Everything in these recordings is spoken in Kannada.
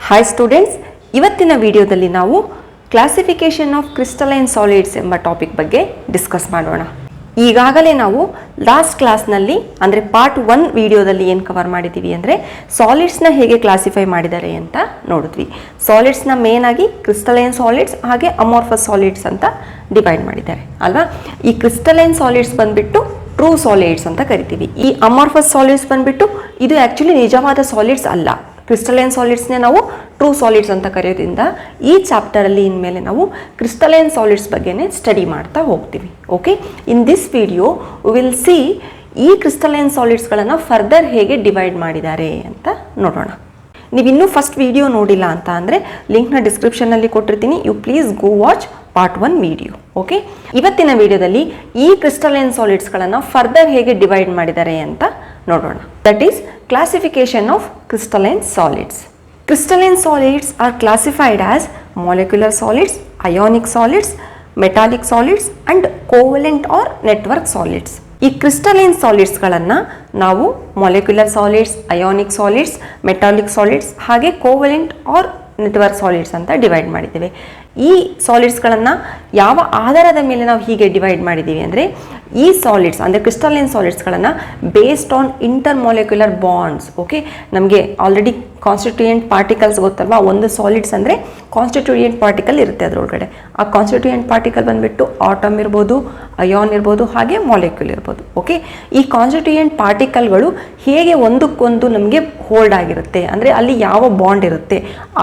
ಹಾಯ್ ಸ್ಟೂಡೆಂಟ್ಸ್, ಇವತ್ತಿನ ವಿಡಿಯೋದಲ್ಲಿ ನಾವು ಕ್ಲಾಸಿಫಿಕೇಶನ್ ಆಫ್ ಕ್ರಿಸ್ಟಲೈನ್ ಸಾಲಿಡ್ಸ್ ಎಂಬ ಟಾಪಿಕ್ ಬಗ್ಗೆ ಡಿಸ್ಕಸ್ ಮಾಡೋಣ. ಈಗಾಗಲೇ ನಾವು ಲಾಸ್ಟ್ ಕ್ಲಾಸ್ನಲ್ಲಿ ಅಂದರೆ ಪಾರ್ಟ್ 1 ವಿಡಿಯೋದಲ್ಲಿ ಏನು ಕವರ್ ಮಾಡಿದ್ದೀವಿ ಅಂದರೆ ಸಾಲಿಡ್ಸ್ನ ಹೇಗೆ ಕ್ಲಾಸಿಫೈ ಮಾಡಿದ್ದಾರೆ ಅಂತ ನೋಡಿದ್ವಿ. ಸಾಲಿಡ್ಸ್ನ ಮೇನ್ ಆಗಿ ಕ್ರಿಸ್ಟಲೈನ್ ಸಾಲಿಡ್ಸ್ ಹಾಗೆ ಅಮಾರ್ಫಸ್ ಸಾಲಿಡ್ಸ್ ಅಂತ ಡಿವೈಡ್ ಮಾಡಿದ್ದಾರೆ ಅಲ್ವಾ. ಈ ಕ್ರಿಸ್ಟಲೈನ್ ಸಾಲಿಡ್ಸ್ ಬಂದ್ಬಿಟ್ಟು ಟ್ರೂ ಸಾಲಿಡ್ಸ್ ಅಂತ ಕರಿತೀವಿ. ಈ ಅಮಾರ್ಫಸ್ ಸಾಲಿಡ್ಸ್ ಬಂದ್ಬಿಟ್ಟು ಇದು ಆ್ಯಕ್ಚುಲಿ ನಿಜವಾದ ಸಾಲಿಡ್ಸ್ ಅಲ್ಲ. ಕ್ರಿಸ್ಟಲೈನ್ ಸಾಲಿಡ್ಸ್ನೇ ನಾವು ಟ್ರೂ ಸಾಲಿಡ್ಸ್ ಅಂತ ಕರೆಯೋದ್ರಿಂದ ಈ ಚಾಪ್ಟರಲ್ಲಿ ಇನ್ಮೇಲೆ ನಾವು ಕ್ರಿಸ್ಟಲೈನ್ ಸಾಲಿಡ್ಸ್ ಬಗ್ಗೆನೇ ಸ್ಟಡಿ ಮಾಡ್ತಾ ಹೋಗ್ತೀವಿ. Okay, in this video will see ಈ ಕ್ರಿಸ್ಟಲೈನ್ ಸಾಲಿಡ್ಸ್ಗಳನ್ನು ಫರ್ದರ್ ಹೇಗೆ ಡಿವೈಡ್ ಮಾಡಿದ್ದಾರೆ ಅಂತ ನೋಡೋಣ. ನೀವಿನ್ನೂ ಫಸ್ಟ್ ವಿಡಿಯೋ ನೋಡಿಲ್ಲ ಅಂತ ಅಂದರೆ ಲಿಂಕ್ನ ಡಿಸ್ಕ್ರಿಪ್ಷನ್ನಲ್ಲಿ ಕೊಟ್ಟಿರ್ತೀನಿ. You please go watch part 1 video. Okay, ಇವತ್ತಿನ ವಿಡಿಯೋದಲ್ಲಿ ಈ ಕ್ರಿಸ್ಟಲೈನ್ ಸಾಲಿಡ್ಸ್ಗಳನ್ನು ಫರ್ದರ್ ಹೇಗೆ ಡಿವೈಡ್ ಮಾಡಿದ್ದಾರೆ ಅಂತ ನೋಡೋಣ. That is classification of crystalline solids. Crystalline solids are classified as molecular solids, ionic solids, metallic solids and covalent or network solids. ಈ ಕ್ರಿಸ್ಟಲೈನ್ ಸಾಲಿಡ್ಸ್ಗಳನ್ನು ನಾವು molecular solids, ionic solids, metallic solids ಹಾಗೆ ಕೋವಲೆಂಟ್ ಆರ್ ನೆಟ್ವರ್ಕ್ ಸಾಲಿಡ್ಸ್ ಅಂತ ಡಿವೈಡ್ ಮಾಡಿದ್ದೇವೆ. ಈ ಸಾಲಿಡ್ಸ್ಗಳನ್ನು ಯಾವ ಆಧಾರದ ಮೇಲೆ ನಾವು ಹೀಗೆ ಡಿವೈಡ್ ಮಾಡಿದ್ದೀವಿ ಅಂದರೆ ಈ ಸಾಲಿಡ್ಸ್ ಅಂದರೆ ಕ್ರಿಸ್ಟಲೈನ್ ಸಾಲಿಡ್ಸ್ಗಳನ್ನು based on intermolecular bonds. Okay, ನಮಗೆ ಆಲ್ರೆಡಿ ಕಾನ್ಸ್ಟಿಟ್ಯೂಯೆಂಟ್ ಪಾರ್ಟಿಕಲ್ಸ್ ಗೊತ್ತಲ್ವಾ. ಒಂದು ಸಾಲಿಡ್ಸ್ ಅಂದರೆ ಕಾನ್ಸ್ಟಿಟ್ಯೂಯೆಂಟ್ ಪಾರ್ಟಿಕಲ್ ಇರುತ್ತೆ ಅದರೊಳಗಡೆ. ಆ ಕಾನ್ಸ್ಟಿಟ್ಯೂಯೆಂಟ್ ಪಾರ್ಟಿಕಲ್ ಬಂದುಬಿಟ್ಟು ಆಟಮ್ ಇರ್ಬೋದು, ಅಯಾನ್ ಇರ್ಬೋದು ಹಾಗೆ ಮಾಲಿಕ್ಯೂಲ್ ಇರ್ಬೋದು. ಓಕೆ, ಈ ಕಾನ್ಸ್ಟಿಟ್ಯೂಯೆಂಟ್ ಪಾರ್ಟಿಕಲ್ಗಳು ಹೇಗೆ ಒಂದಕ್ಕೊಂದು ನಮಗೆ ಹೋಲ್ಡ್ ಆಗಿರುತ್ತೆ ಅಂದರೆ ಅಲ್ಲಿ ಯಾವ ಬಾಂಡ್ ಇರುತ್ತೆ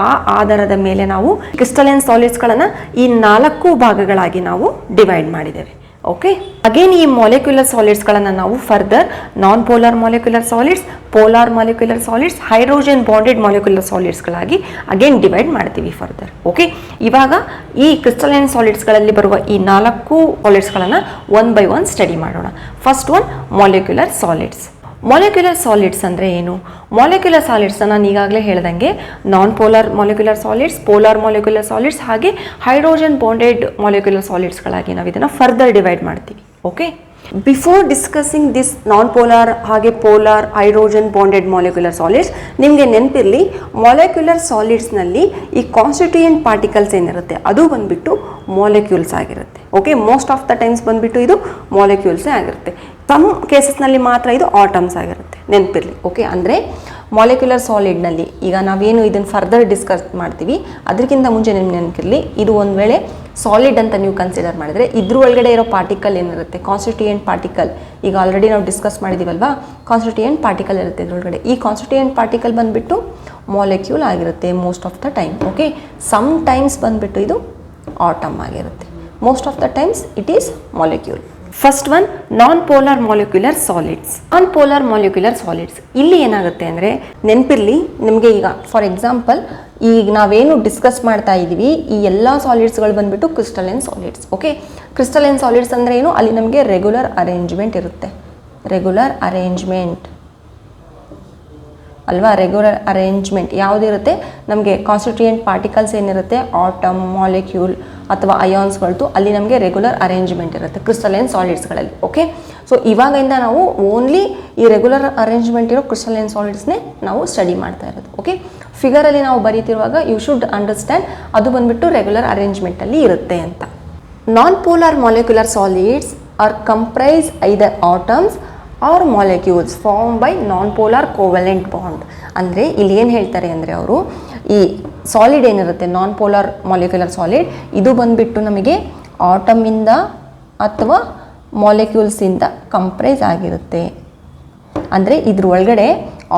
ಆ ಆಧಾರದ ಮೇಲೆ ನಾವು ಕ್ರಿಸ್ಟಲೈನ್ ಸಾಲಿಡ್ಸ್ಗಳನ್ನು ಈ 4 ಭಾಗಗಳಾಗಿ ನಾವು ಡಿವೈಡ್ ಮಾಡಿದ್ದೇವೆ. ಓಕೆ, ಅಗೇನ್ ಈ ಮಾಲಿಕ್ಯುಲರ್ ಸಾಲಿಡ್ಸ್ಗಳನ್ನು ನಾವು further non polar molecular solids, polar molecular solids, hydrogen bonded molecular ಸಾಲಿಡ್ಸ್ಗಳಾಗಿ ಅಗೇನ್ ಡಿವೈಡ್ ಮಾಡ್ತೀವಿ ಫರ್ದರ್. ಓಕೆ, ಇವಾಗ ಈ ಕ್ರಿಸ್ಟಲೈನ್ ಸಾಲಿಡ್ಸ್ಗಳಲ್ಲಿ ಬರುವ ಈ 4 ಸಾಲಿಡ್ಸ್ಗಳನ್ನು ಒನ್ ಬೈ ಒನ್ ಸ್ಟಡಿ ಮಾಡೋಣ. First one molecular solids. Molecular solids ಅಂದರೆ ಏನು? ಮಾಲಿಕ್ಯುಲರ್ ಸಾಲಿಡ್ಸ್ ನಾನು ಈಗಾಗಲೇ ಹೇಳ್ದಂಗೆ non polar molecular solids, polar molecular solids ಹಾಗೆ ಹೈಡ್ರೋಜನ್ ಬಾಂಡೆಡ್ ಮಾಲಿಕ್ಯುಲರ್ ಸಾಲಿಡ್ಸ್ಗಳಾಗಿ ನಾವು ಇದನ್ನು ಫರ್ದರ್ ಡಿವೈಡ್ ಮಾಡ್ತೀವಿ. Okay, before discussing this non polar ಹಾಗೆ polar hydrogen bonded molecular solids, ನಿಮಗೆ ನೆನಪಿರಲಿ ಮಾಲಿಕ್ಯುಲರ್ ಸಾಲಿಡ್ಸ್ನಲ್ಲಿ ಈ ಕಾನ್ಸ್ಟಿಟ್ಯೂಯೆಂಟ್ ಪಾರ್ಟಿಕಲ್ಸ್ ಏನಿರುತ್ತೆ ಅದು ಬಂದುಬಿಟ್ಟು ಮಾಲಿಕ್ಯೂಲ್ಸ್ ಆಗಿರುತ್ತೆ. Okay, most of the times ಬಂದುಬಿಟ್ಟು ಇದು ಮಾಲಿಕ್ಯೂಲ್ಸೇ ಆಗಿರುತ್ತೆ. ಸಮ್ ಕೇಸಸ್ನಲ್ಲಿ ಮಾತ್ರ ಇದು ಆಟಮ್ಸ್ ಆಗಿರುತ್ತೆ, ನೆನಪಿರಲಿ. ಓಕೆ, ಅಂದರೆ ಮಾಲಿಕ್ಯುಲರ್ ಸಾಲಿಡ್ನಲ್ಲಿ ಈಗ ನಾವೇನು ಇದನ್ನು ಫರ್ದರ್ ಡಿಸ್ಕಸ್ ಮಾಡ್ತೀವಿ ಅದಕ್ಕಿಂತ ಮುಂಚೆ ನಿಮ್ಗೆ ನೆನಪಿರಲಿ, ಇದು ಒಂದು ವೇಳೆ ಸಾಲಿಡ್ ಅಂತ ನೀವು ಕನ್ಸಿಡರ್ ಮಾಡಿದರೆ ಇದ್ರ ಒಳಗಡೆ ಇರೋ ಪಾರ್ಟಿಕಲ್ ಏನಿರುತ್ತೆ ಕಾನ್ಸ್ಟಿಟ್ಯೂಯೆಂಟ್ ಪಾರ್ಟಿಕಲ್, ಈಗ ಆಲ್ರೆಡಿ ನಾವು ಡಿಸ್ಕಸ್ ಮಾಡಿದ್ದೀವಲ್ವಾ, ಕಾನ್ಸ್ಟಿಟ್ಯೂಯೆಂಟ್ ಪಾರ್ಟಿಕಲ್ ಇರುತ್ತೆ ಇದ್ರೊಳಗಡೆ. ಈ ಕಾನ್ಸ್ಟಿಟ್ಯೂಯೆಂಟ್ ಪಾರ್ಟಿಕಲ್ ಬಂದುಬಿಟ್ಟು ಮಾಲಿಕ್ಯೂಲ್ ಆಗಿರುತ್ತೆ most of the time. Okay, some times ಬಂದುಬಿಟ್ಟು ಇದು ಆಟಮ್ ಆಗಿರುತ್ತೆ. Most of the times it is molecule. First one non polar molecular solids. Non polar molecular solids ಇಲ್ಲಿ ಏನಾಗುತ್ತೆ ಅಂದರೆ ನೆನಪಿರಲಿ ನಿಮಗೆ, ಈಗ ಫಾರ್ ಎಕ್ಸಾಂಪಲ್ ಈಗ ನಾವೇನು ಡಿಸ್ಕಸ್ ಮಾಡ್ತಾ ಇದ್ದೀವಿ ಈ ಎಲ್ಲ ಸಾಲಿಡ್ಸ್ಗಳು ಬಂದುಬಿಟ್ಟು crystalline solids. Okay, crystalline solids ಅಂದರೆ ಏನು? ಅಲ್ಲಿ ನಮಗೆ ರೆಗ್ಯುಲರ್ ಅರೇಂಜ್ಮೆಂಟ್ ಇರುತ್ತೆ. ರೆಗ್ಯುಲರ್ ಅರೇಂಜ್ಮೆಂಟ್ ಅಲ್ವಾ? ರೆಗ್ಯುಲರ್ ಅರೇಂಜ್ಮೆಂಟ್ ಯಾವುದಿರುತ್ತೆ? ನಮಗೆ ಕಾನ್ಸ್ಟಿಟ್ಯೂಯೆಂಟ್ ಪಾರ್ಟಿಕಲ್ಸ್ ಏನಿರುತ್ತೆ ಆಟಮ್, ಮಾಲಿಕ್ಯೂಲ್ ಅಥವಾ ಅಯಾನ್ಸ್ಗಳದ್ದು ಅಲ್ಲಿ ನಮಗೆ ರೆಗ್ಯುಲರ್ ಅರೇಂಜ್ಮೆಂಟ್ ಇರುತ್ತೆ ಕ್ರಿಸ್ಟಲೈನ್ ಸಾಲಿಡ್ಸ್ಗಳಲ್ಲಿ. ಓಕೆ, ಸೊ ಇವಾಗಿಂದ ನಾವು ಓನ್ಲಿ ಈ ರೆಗ್ಯುಲರ್ ಅರೇಂಜ್ಮೆಂಟ್ ಇರೋ ಕ್ರಿಸ್ಟಲೈನ್ ಸಾಲಿಡ್ಸ್ನೇ ನಾವು ಸ್ಟಡಿ ಮಾಡ್ತಾ ಇರೋದು. ಓಕೆ, ಫಿಗರಲ್ಲಿ ನಾವು ಬರೀತಿರುವಾಗ ಯು ಶುಡ್ ಅಂಡರ್ಸ್ಟ್ಯಾಂಡ್ ಅದು ಬಂದುಬಿಟ್ಟು ರೆಗ್ಯುಲರ್ ಅರೇಂಜ್ಮೆಂಟಲ್ಲಿ ಇರುತ್ತೆ ಅಂತ. Non polar molecular solids are comprise either atoms R molecules form by non polar covalent bond. ಅಂದರೆ ಇಲ್ಲಿ ಏನು ಹೇಳ್ತಾರೆ ಅಂದರೆ ಅವರು ಈ ಸಾಲಿಡ್ ಏನಿರುತ್ತೆ ನಾನ್ ಪೋಲಾರ್ ಮಾಲಿಕ್ಯುಲರ್ ಸಾಲಿಡ್ ಇದು ಬಂದುಬಿಟ್ಟು ನಮಗೆ ಆಟಮಿಂದ ಅಥವಾ ಮಾಲಿಕ್ಯೂಲ್ಸಿಂದ ಕಂಪ್ರೈಸ್ ಆಗಿರುತ್ತೆ. ಅಂದರೆ ಇದ್ರ ಒಳಗಡೆ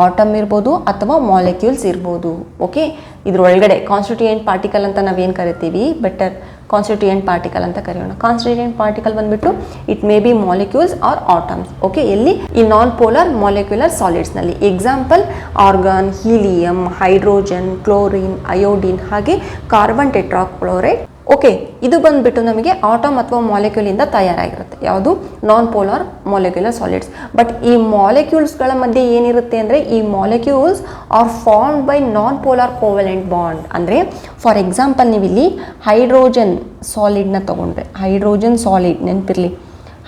ಆಟಮ್ ಇರ್ಬೋದು ಅಥವಾ ಮಾಲಿಕ್ಯೂಲ್ಸ್ ಇರ್ಬೋದು. ಓಕೆ, ಇದ್ರ ಒಳಗಡೆ ಕಾನ್ಸ್ಟಿಟ್ಯೂಯೆಂಟ್ ಪಾರ್ಟಿಕಲ್ ಅಂತ ನಾವೇನು ಕರಿತೀವಿ, ಬೆಟರ್ ಕಾನ್ಸ್ಟಿಟ್ಯೂಯೆಂಟ್ ಪಾರ್ಟಿಕಲ್ ಅಂತ ಕರೆಯೋಣ. ಕಾನ್ಸ್ಟಿಟ್ಯೂಯೆಂಟ್ ಪಾರ್ಟಿಕಲ್ ಬಂದುಬಿಟ್ಟು it may be molecules or atoms. Okay, ಎಲ್ಲಿ ಈ ನಾನ್ ಪೋಲಾರ್ ಮಾಲಿಕ್ಯುಲರ್ ಸಾಲಿಡ್ಸ್ನಲ್ಲಿ example argon, helium, hydrogen, chlorine, iodine ಹಾಗೆ ಕಾರ್ಬನ್ ಟೆಟ್ರಾಕ್ಲೋರೈಡ್. ಓಕೆ, ಇದು ಬಂದುಬಿಟ್ಟು ನಮಗೆ ಆಟಮ್ ಅಥವಾ ಮಾಲಿಕ್ಯೂಲಿಂದ ತಯಾರಾಗಿರುತ್ತೆ. ಯಾವುದು? Non polar molecular solids. But ಈ ಮಾಲಿಕ್ಯೂಲ್ಸ್ಗಳ ಮಧ್ಯೆ ಏನಿರುತ್ತೆ ಅಂದರೆ ಈ molecules are formed by non polar covalent bond. ಅಂದರೆ ಫಾರ್ ಎಕ್ಸಾಂಪಲ್ ನೀವಿಲ್ಲಿ ಹೈಡ್ರೋಜನ್ ಸಾಲಿಡ್ನ ತೊಗೊಂಡ್ರೆ, ಹೈಡ್ರೋಜನ್ ಸಾಲಿಡ್ ನೆನಪಿರಲಿ,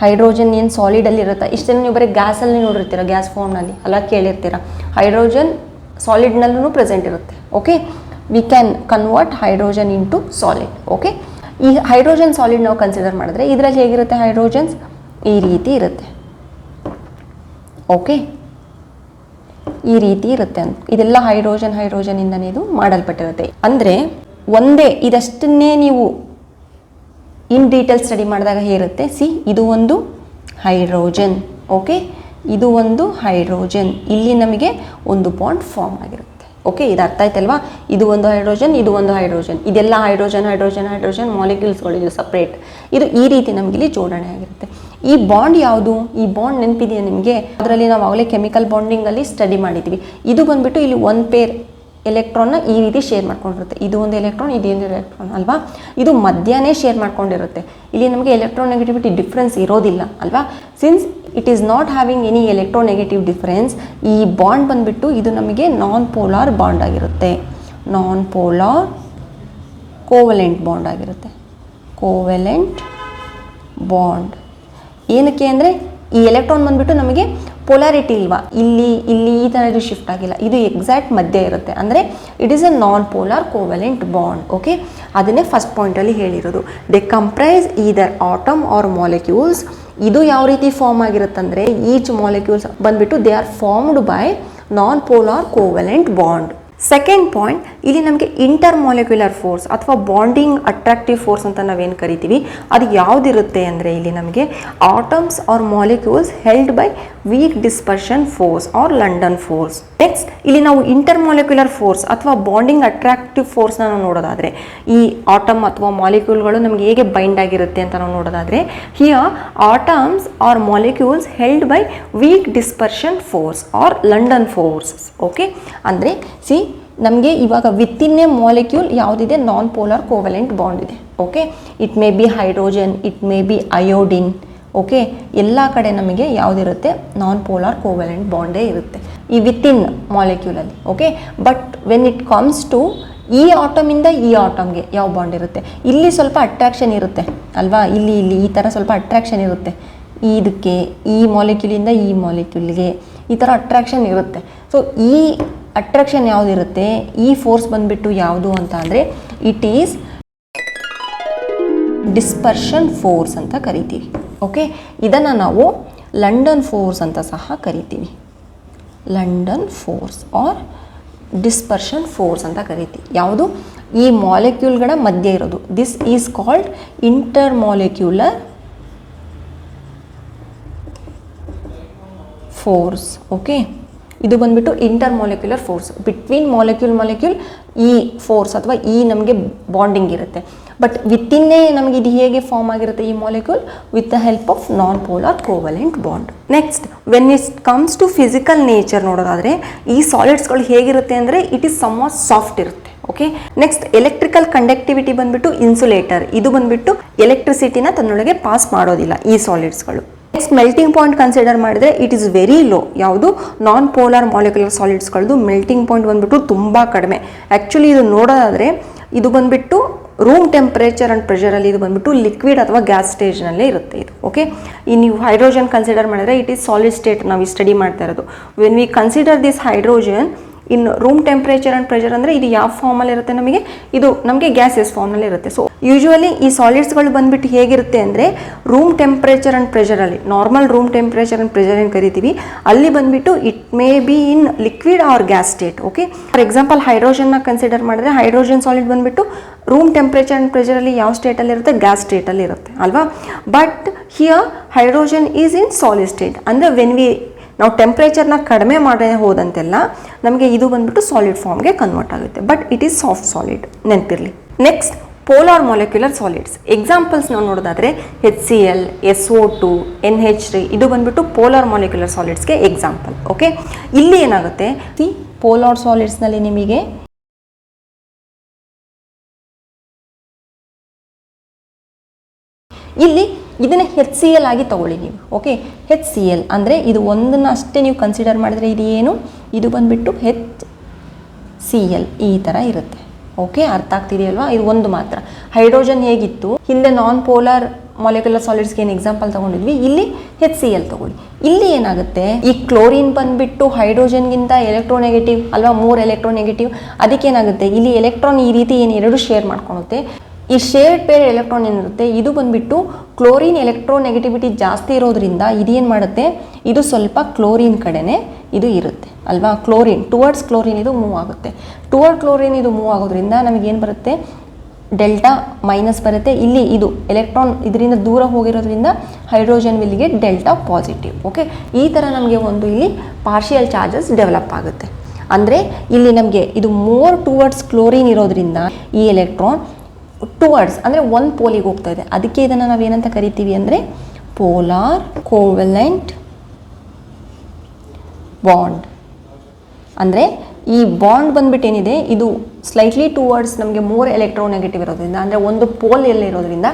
ಹೈಡ್ರೋಜನ್ ಏನು ಸಾಲಿಡಲ್ಲಿ ಇರುತ್ತೆ, ಇಷ್ಟನ್ನು ನೀವು ಬರೀ ಗ್ಯಾಸಲ್ಲಿ ನೋಡಿರ್ತೀರ, ಗ್ಯಾಸ್ ಫಾರ್ಮ್ನಲ್ಲಿ ಅಲ್ಲ ಕೇಳಿರ್ತೀರ. ಹೈಡ್ರೋಜನ್ ಸಾಲಿಡ್ನಲ್ಲೂ ಪ್ರೆಸೆಂಟ್ ಇರುತ್ತೆ. Okay, we can convert hydrogen into solid. Okay, ಈ ಹೈಡ್ರೋಜನ್ ಸಾಲಿಡ್ ನಾವು ಕನ್ಸಿಡರ್ ಮಾಡಿದ್ರೆ ಇದರಲ್ಲಿ ಹೇಗಿರುತ್ತೆ ಹೈಡ್ರೋಜನ್ಸ್ ಈ ರೀತಿ ಇರುತ್ತೆ. ಓಕೆ, ಈ ರೀತಿ ಇರುತ್ತೆ ಅಂತ. ಇದೆಲ್ಲ ಹೈಡ್ರೋಜನ್ ಇಂದನೇ ಇದು ಮಾಡಲ್ಪಟ್ಟಿರುತ್ತೆ. ಅಂದರೆ ಒಂದೇ ಇದಷ್ಟನ್ನೇ ನೀವು ಇನ್ ಡೀಟೇಲ್ ಸ್ಟಡಿ ಮಾಡಿದಾಗ ಹೇಗಿರುತ್ತೆ, ಸಿ ಇದು ಒಂದು ಹೈಡ್ರೋಜನ್. ಓಕೆ, ಇದು ಒಂದು ಹೈಡ್ರೋಜನ್, ಇಲ್ಲಿ ನಮಗೆ ಒಂದು ಬಾಂಡ್ ಫಾರ್ಮ್ ಆಗಿರುತ್ತೆ. ಓಕೆ, ಇದು ಅರ್ಥ ಆಯ್ತಲ್ವಾ? ಇದು ಒಂದು ಹೈಡ್ರೋಜನ್, ಇದು ಒಂದು ಹೈಡ್ರೋಜನ್, ಇದೆಲ್ಲ ಹೈಡ್ರೋಜನ್ ಮಾಲಿಕ್ಯೂಲ್ಸ್ಗಳು ಇದು ಸಪ್ರೇಟ್. ಇದು ಈ ರೀತಿ ನಮಗೆ ಇಲ್ಲಿ ಜೋಡಣೆ ಆಗಿರುತ್ತೆ. ಈ ಬಾಂಡ್ ಯಾವುದು? ಈ ಬಾಂಡ್ ನೆನಪಿದೆಯಾ ನಿಮಗೆ? ಅದರಲ್ಲಿ ನಾವು ಆಗಲೇ ಕೆಮಿಕಲ್ ಬಾಂಡಿಂಗಲ್ಲಿ ಸ್ಟಡಿ ಮಾಡಿದ್ವಿ. ಇದು ಬಂದುಬಿಟ್ಟು ಇಲ್ಲಿ ಒಂದು ಪೇರ್ ಎಲೆಕ್ಟ್ರಾನ್ನ ಈ ರೀತಿ ಶೇರ್ ಮಾಡ್ಕೊಂಡಿರುತ್ತೆ. ಇದು ಒಂದು ಎಲೆಕ್ಟ್ರಾನ್, ಇದೊಂದು ಎಲೆಕ್ಟ್ರಾನ್ ಅಲ್ವಾ? ಇದು ಮಧ್ಯಾಹ್ನ ಶೇರ್ ಮಾಡ್ಕೊಂಡಿರುತ್ತೆ. ಇಲ್ಲಿ ನಮಗೆ ಎಲೆಕ್ಟ್ರೋನೆಗೆಟಿವಿಟಿ ಡಿಫ್ರೆನ್ಸ್ ಇರೋದಿಲ್ಲ ಅಲ್ವಾ? Since it is not having any electronegative difference, ಈ ಬಾಂಡ್ ಬಂದುಬಿಟ್ಟು ಇದು ನಮಗೆ ನಾನ್ ಪೋಲಾರ್ ಬಾಂಡ್ ಆಗಿರುತ್ತೆ. ನಾನ್ ಪೋಲಾರ್ ಕೋವೆಲೆಂಟ್ ಬಾಂಡ್ ಆಗಿರುತ್ತೆ. ಕೋವೆಲೆಂಟ್ ಬಾಂಡ್ ಏನಕ್ಕೆ ಅಂದರೆ ಈ ಎಲೆಕ್ಟ್ರಾನ್ ಬಂದುಬಿಟ್ಟು ನಮಗೆ ಪೊಲಾರಿಟಿ ಇಲ್ವಾ, ಇಲ್ಲಿ ಈ ಥರ ಇದು ಶಿಫ್ಟ್ ಆಗಿಲ್ಲ, ಇದು ಎಕ್ಸಾಕ್ಟ್ ಮಧ್ಯೆ ಇರುತ್ತೆ. ಅಂದರೆ it is a non polar covalent bond. Okay, ಅದನ್ನೇ ಫಸ್ಟ್ ಪಾಯಿಂಟಲ್ಲಿ ಹೇಳಿರೋದು. They comprise either atom or molecules. ಇದು ಯಾವ ರೀತಿ ಫಾರ್ಮ್ ಆಗಿರುತ್ತಂದರೆ ಈಚ್ ಮಾಲಿಕ್ಯೂಲ್ಸ್ ಬಂದುಬಿಟ್ಟು they are formed by non polar covalent bond. Second point, ಇಲ್ಲಿ ನಮಗೆ ಇಂಟರ್ ಮಾಲಿಕ್ಯುಲರ್ ಫೋರ್ಸ್ ಅಥವಾ ಬಾಂಡಿಂಗ್ ಅಟ್ರಾಕ್ಟಿವ್ ಫೋರ್ಸ್ ಅಂತ ನಾವೇನು ಕರಿತೀವಿ ಅದು ಯಾವುದಿರುತ್ತೆ ಅಂದರೆ ಇಲ್ಲಿ ನಮಗೆ atoms R molecules held by weak dispersion force or London force. Next ಇಲ್ಲಿ ನಾವು ಇಂಟರ್ ಮಾಲಿಕ್ಯುಲರ್ ಫೋರ್ಸ್ ಅಥವಾ ಬಾಂಡಿಂಗ್ ಅಟ್ರಾಕ್ಟಿವ್ ಫೋರ್ಸ್ನ ನಾವು ನೋಡೋದಾದರೆ ಈ ಆಟಮ್ ಅಥವಾ ಮಾಲಿಕ್ಯೂಲ್ಗಳು ನಮಗೆ ಹೇಗೆ ಬೈಂಡ್ ಆಗಿರುತ್ತೆ ಅಂತ ನಾವು ನೋಡೋದಾದರೆ here atoms R molecules held by weak dispersion force or London force. Okay, ಅಂದರೆ ಸಿ ನಮಗೆ ಇವಾಗ ವಿತಿನ್ ಎ ಮಾಲಿಕ್ಯೂಲ್ ಯಾವುದಿದೆ ನಾನ್ ಪೋಲಾರ್ ಕೋವೆಲೆಂಟ್ ಬಾಂಡ್ ಇದೆ. Okay, it may be hydrogen, it may be iodine. Okay, ಎಲ್ಲ ಕಡೆ ನಮಗೆ ಯಾವುದಿರುತ್ತೆ ನಾನ್ ಪೋಲಾರ್ ಕೋವೆಲೆಂಟ್ ಬಾಂಡೇ ಇರುತ್ತೆ ಈ ವಿತಿನ್ ಮಾಲಿಕ್ಯೂಲಲ್ಲಿ. Okay, but when it comes to ಈ ಆಟಮಿಂದ ಈ ಆಟಮ್ಗೆ ಯಾವ ಬಾಂಡ್ ಇರುತ್ತೆ, ಇಲ್ಲಿ ಸ್ವಲ್ಪ ಅಟ್ರಾಕ್ಷನ್ ಇರುತ್ತೆ ಅಲ್ವಾ, ಇಲ್ಲಿ ಈ ಥರ ಸ್ವಲ್ಪ ಅಟ್ರಾಕ್ಷನ್ ಇರುತ್ತೆ. ಇದಕ್ಕೆ ಈ ಮಾಲಿಕ್ಯೂಲಿಂದ ಈ ಮಾಲಿಕ್ಯೂಲ್ಗೆ ಈ ಥರ ಅಟ್ರಾಕ್ಷನ್ ಇರುತ್ತೆ. ಸೊ ಈ ಅಟ್ರಾಕ್ಷನ್ ಯಾವುದಿರುತ್ತೆ, ಈ ಫೋರ್ಸ್ ಬಂದುಬಿಟ್ಟು ಯಾವುದು ಅಂತ ಅಂದರೆ ಇಟ್ ಈಸ್ ಡಿಸ್ಪರ್ಷನ್ ಫೋರ್ಸ್ ಅಂತ ಕರಿತೀವಿ. ಓಕೆ, ಇದನ್ನು ನಾವು ಲಂಡನ್ ಫೋರ್ಸ್ ಅಂತ ಸಹ ಕರಿತೀವಿ. London force or dispersion force ಅಂತ ಕರಿತೀವಿ. ಯಾವುದು? ಈ ಮಾಲಿಕ್ಯೂಲ್ಗಳ ಮಧ್ಯೆ ಇರೋದು. This is called inter molecular force. Okay, ಇದು ಬಂದುಬಿಟ್ಟು inter molecular force between molecule ಈ ಫೋರ್ಸ್ ಅಥವಾ ಈ ನಮಗೆ ಬಾಂಡಿಂಗ್ ಇರುತ್ತೆ. ಬಟ್ ವಿತಿನ್ನೇ ನಮಗೆ ಇದು ಹೇಗೆ ಫಾರ್ಮ್ ಆಗಿರುತ್ತೆ ಈ molecule with the help of non polar covalent bond. Next when it comes to physical nature ನೋಡೋದಾದರೆ ಈ ಸಾಲಿಡ್ಸ್ಗಳು ಹೇಗಿರುತ್ತೆ ಅಂದರೆ ಇಟ್ ಈಸ್ ಸಮ್ವಾಟ್ ಸಾಫ್ಟ್ ಇರುತ್ತೆ. ಓಕೆ, ನೆಕ್ಸ್ಟ್ ಎಲೆಕ್ಟ್ರಿಕಲ್ ಕಂಡಕ್ಟಿವಿಟಿ ಬಂದುಬಿಟ್ಟು ಇನ್ಸುಲೇಟರ್, ಇದು ಬಂದುಬಿಟ್ಟು ಎಲೆಕ್ಟ್ರಿಸಿಟಿನ ತನ್ನೊಳಗೆ ಪಾಸ್ ಮಾಡೋದಿಲ್ಲ ಈ ಸಾಲಿಡ್ಸ್ಗಳು. ನೆಕ್ಸ್ಟ್ ಮೆಲ್ಟಿಂಗ್ ಪಾಯಿಂಟ್ ಕನ್ಸಿಡರ್ ಮಾಡಿದರೆ ಇಟ್ ಈಸ್ ವೆರಿ ಲೋ. ಯಾವುದು? ನಾನ್ ಪೋಲಾರ್ ಮಾಲಿಕ್ಯುಲರ್ ಸಾಲಿಡ್ಸ್ಗಳದ್ದು ಮೆಲ್ಟಿಂಗ್ ಪಾಯಿಂಟ್ ಬಂದುಬಿಟ್ಟು ತುಂಬ ಕಡಿಮೆ. ಆ್ಯಕ್ಚುಲಿ ಇದು ನೋಡೋದಾದರೆ ಇದು ಬಂದುಬಿಟ್ಟು ರೂಮ್ ಟೆಂಪರೇಚರ್ ಆ್ಯಂಡ್ ಪ್ರೆಷರಲ್ಲಿ ಇದು ಬಂದುಬಿಟ್ಟು ಲಿಕ್ವಿಡ್ ಅಥವಾ ಗ್ಯಾಸ್ ಸ್ಟೇಜ್ನಲ್ಲೇ ಇರುತ್ತೆ ಇದು. ಓಕೆ, ಈ ನೀವು ಹೈಡ್ರೋಜನ್ ಕನ್ಸಿಡರ್ ಮಾಡಿದರೆ ಇಟ್ ಈಸ್ ಸಾಲಿಡ್ ಸ್ಟೇಟ್ ನಾವು ಈ ಸ್ಟಡಿ ಮಾಡ್ತಾ ಇರೋದು. When we consider this hydrogen in room temperature and pressure ಅಂದರೆ ಇದು ಯಾವ ಫಾರ್ಮಲ್ಲಿ ಇರುತ್ತೆ ನಮಗೆ? ಇದು ನಮಗೆ ಗ್ಯಾಸಸ್ ಫಾರ್ಮ್ನಲ್ಲಿ ಇರುತ್ತೆ. ಸೊ ಯೂಶ್ವಲಿ ಈ ಸಾಲಿಡ್ಸ್ಗಳು ಬಂದುಬಿಟ್ಟು ಹೇಗಿರುತ್ತೆ ಅಂದರೆ ರೂಮ್ ಟೆಂಪರೇಚರ್ ಆ್ಯಂಡ್ ಪ್ರೆಷರಲ್ಲಿ, normal room temperature and pressure ಏನು ಕರಿತೀವಿ ಅಲ್ಲಿ ಬಂದುಬಿಟ್ಟು it may be in liquid or gas state. Okay, for example ಹೈಡ್ರೋಜನ್ನ ಕನ್ಸಿಡರ್ ಮಾಡಿದ್ರೆ ಹೈಡ್ರೋಜನ್ ಸಾಲಿಡ್ ಬಂದುಬಿಟ್ಟು ರೂಮ್ ಟೆಂಪರೇಚರ್ ಆ್ಯಂಡ್ ಪ್ರೆಷರಲ್ಲಿ ಯಾವ ಸ್ಟೇಟಲ್ಲಿ ಇರುತ್ತೆ? ಗ್ಯಾಸ್ ಸ್ಟೇಟಲ್ಲಿ ಇರುತ್ತೆ ಅಲ್ವಾ. But here hydrogen is in solid state. ಅಂದರೆ ವೆನ್ ವಿ ನಾವು ಟೆಂಪ್ರೇಚರ್ನ ಕಡಿಮೆ ಮಾಡೇ ಹೋದಂತೆಲ್ಲ ನಮಗೆ ಇದು ಬಂದುಬಿಟ್ಟು ಸಾಲಿಡ್ ಫಾರ್ಮ್ಗೆ ಕನ್ವರ್ಟ್ ಆಗುತ್ತೆ. But it is soft solid, ನೆನಪಿರಲಿ. Next polar molecular solids examples ನಾವು ನೋಡೋದಾದರೆ HCl, SO2, NH3 ಇದು ಬಂದುಬಿಟ್ಟು ಪೋಲಾರ್ ಮಾಲಿಕ್ಯುಲರ್ ಸಾಲಿಡ್ಸ್ಗೆ ಎಕ್ಸಾಂಪಲ್. ಓಕೆ, ಇಲ್ಲಿ ಏನಾಗುತ್ತೆ ಪೋಲಾರ್ ಸಾಲಿಡ್ಸ್ನಲ್ಲಿ ನಿಮಗೆ ಇಲ್ಲಿ ಇದನ್ನು HCl ಆಗಿ ತಗೊಳ್ಳಿ ನೀವು. ಓಕೆ, HCl ಅಂದರೆ ಇದು ಒಂದನ್ನು ಅಷ್ಟೇ ನೀವು ಕನ್ಸಿಡರ್ ಮಾಡಿದರೆ ಇದು ಏನು? ಇದು ಬಂದುಬಿಟ್ಟು HCl ಈ ಥರ ಇರುತ್ತೆ. ಓಕೆ, ಅರ್ಥ ಆಗ್ತಿದೆಯಲ್ವಾ? ಇದು ಒಂದು ಮಾತ್ರ. ಹೈಡ್ರೋಜನ್ ಹೇಗಿತ್ತು ಹಿಂದೆ ನಾನ್ ಪೋಲಾರ್ ಮಾಲಿಕ್ಯುಲರ್ ಸಾಲಿಡ್ಸ್ಗೆ ಏನು ಎಕ್ಸಾಂಪಲ್ ತಗೊಂಡಿದ್ವಿ, ಇಲ್ಲಿ HCl ತಗೊಳ್ಳಿ. ಇಲ್ಲಿ ಏನಾಗುತ್ತೆ, ಈ ಕ್ಲೋರಿನ್ ಬಂದ್ಬಿಟ್ಟು ಹೈಡ್ರೋಜನ್ಗಿಂತ ಎಲೆಕ್ಟ್ರೋನೆಗೆಟಿವ್ ಅಲ್ವಾ, 3 ಎಲೆಕ್ಟ್ರೋನೆಗೆಟಿವ್. ಅದಕ್ಕೇನಾಗುತ್ತೆ, ಇಲ್ಲಿ ಎಲೆಕ್ಟ್ರಾನ್ ಈ ರೀತಿ ಏನು 2 ಶೇರ್ ಮಾಡ್ಕೊಳುತ್ತೆ. ಈ ಶೇರ್ಡ್ ಪೇರ್ ಎಲೆಕ್ಟ್ರಾನ್ ಏನಿರುತ್ತೆ ಇದು ಬಂದ್ಬಿಟ್ಟು ಕ್ಲೋರಿನ್ ಎಲೆಕ್ಟ್ರೋನೆಗೆಟಿವಿಟಿ ಜಾಸ್ತಿ ಇರೋದ್ರಿಂದ ಇದೇನು ಮಾಡುತ್ತೆ, ಇದು ಸ್ವಲ್ಪ ಕ್ಲೋರಿನ್ ಕಡೆನೇ ಇದು ಇರುತ್ತೆ ಅಲ್ವಾ. ಕ್ಲೋರಿನ್ ಟುವರ್ಡ್ಸ್ ಕ್ಲೋರಿನ್ ಇದು ಮೂವ್ ಆಗುತ್ತೆ. ಟುವರ್ಡ್ ಕ್ಲೋರಿನ್ ಇದು ಮೂವ್ ಆಗೋದ್ರಿಂದ ನಮಗೇನು ಬರುತ್ತೆ, ಡೆಲ್ಟಾ ಮೈನಸ್ ಬರುತ್ತೆ. ಇಲ್ಲಿ ಇದು ಎಲೆಕ್ಟ್ರಾನ್ ಇದರಿಂದ ದೂರ ಹೋಗಿರೋದ್ರಿಂದ ಹೈಡ್ರೋಜನ್ ವಿಲ್ಗೆ ಡೆಲ್ಟಾ ಪಾಸಿಟಿವ್. ಓಕೆ, ಈ ಥರ ನಮಗೆ ಒಂದು ಇಲ್ಲಿ ಪಾರ್ಷಿಯಲ್ ಚಾರ್ಜಸ್ ಡೆವಲಪ್ ಆಗುತ್ತೆ. ಅಂದರೆ ಇಲ್ಲಿ ನಮಗೆ ಇದು ಮೋರ್ ಟುವರ್ಡ್ಸ್ ಕ್ಲೋರಿನ್ ಇರೋದ್ರಿಂದ ಈ ಎಲೆಕ್ಟ್ರಾನ್ ಟುವರ್ಡ್ಸ್ ಅಂದರೆ ಒಂದು ಪೋಲಿಗೆ ಹೋಗ್ತಾ ಇದೆ. ಅದಕ್ಕೆ ಇದನ್ನು ನಾವೇನಂತ ಕರಿತೀವಿ ಅಂದರೆ ಪೋಲಾರ್ ಕೋವೆಲೆಂಟ್ ಬಾಂಡ್. ಅಂದರೆ ಈ ಬಾಂಡ್ ಬಂದ್ಬಿಟ್ಟು ಏನಿದೆ ಇದು ಸ್ಲೈಟ್ಲಿ ಟುವರ್ಡ್ಸ್ ನಮಗೆ 3 ಎಲೆಕ್ಟ್ರೋನೆಗೆಟಿವ್ ಇರೋದ್ರಿಂದ, ಅಂದರೆ ಒಂದು ಪೋಲ್ ಎಲ್ಲ ಇರೋದ್ರಿಂದ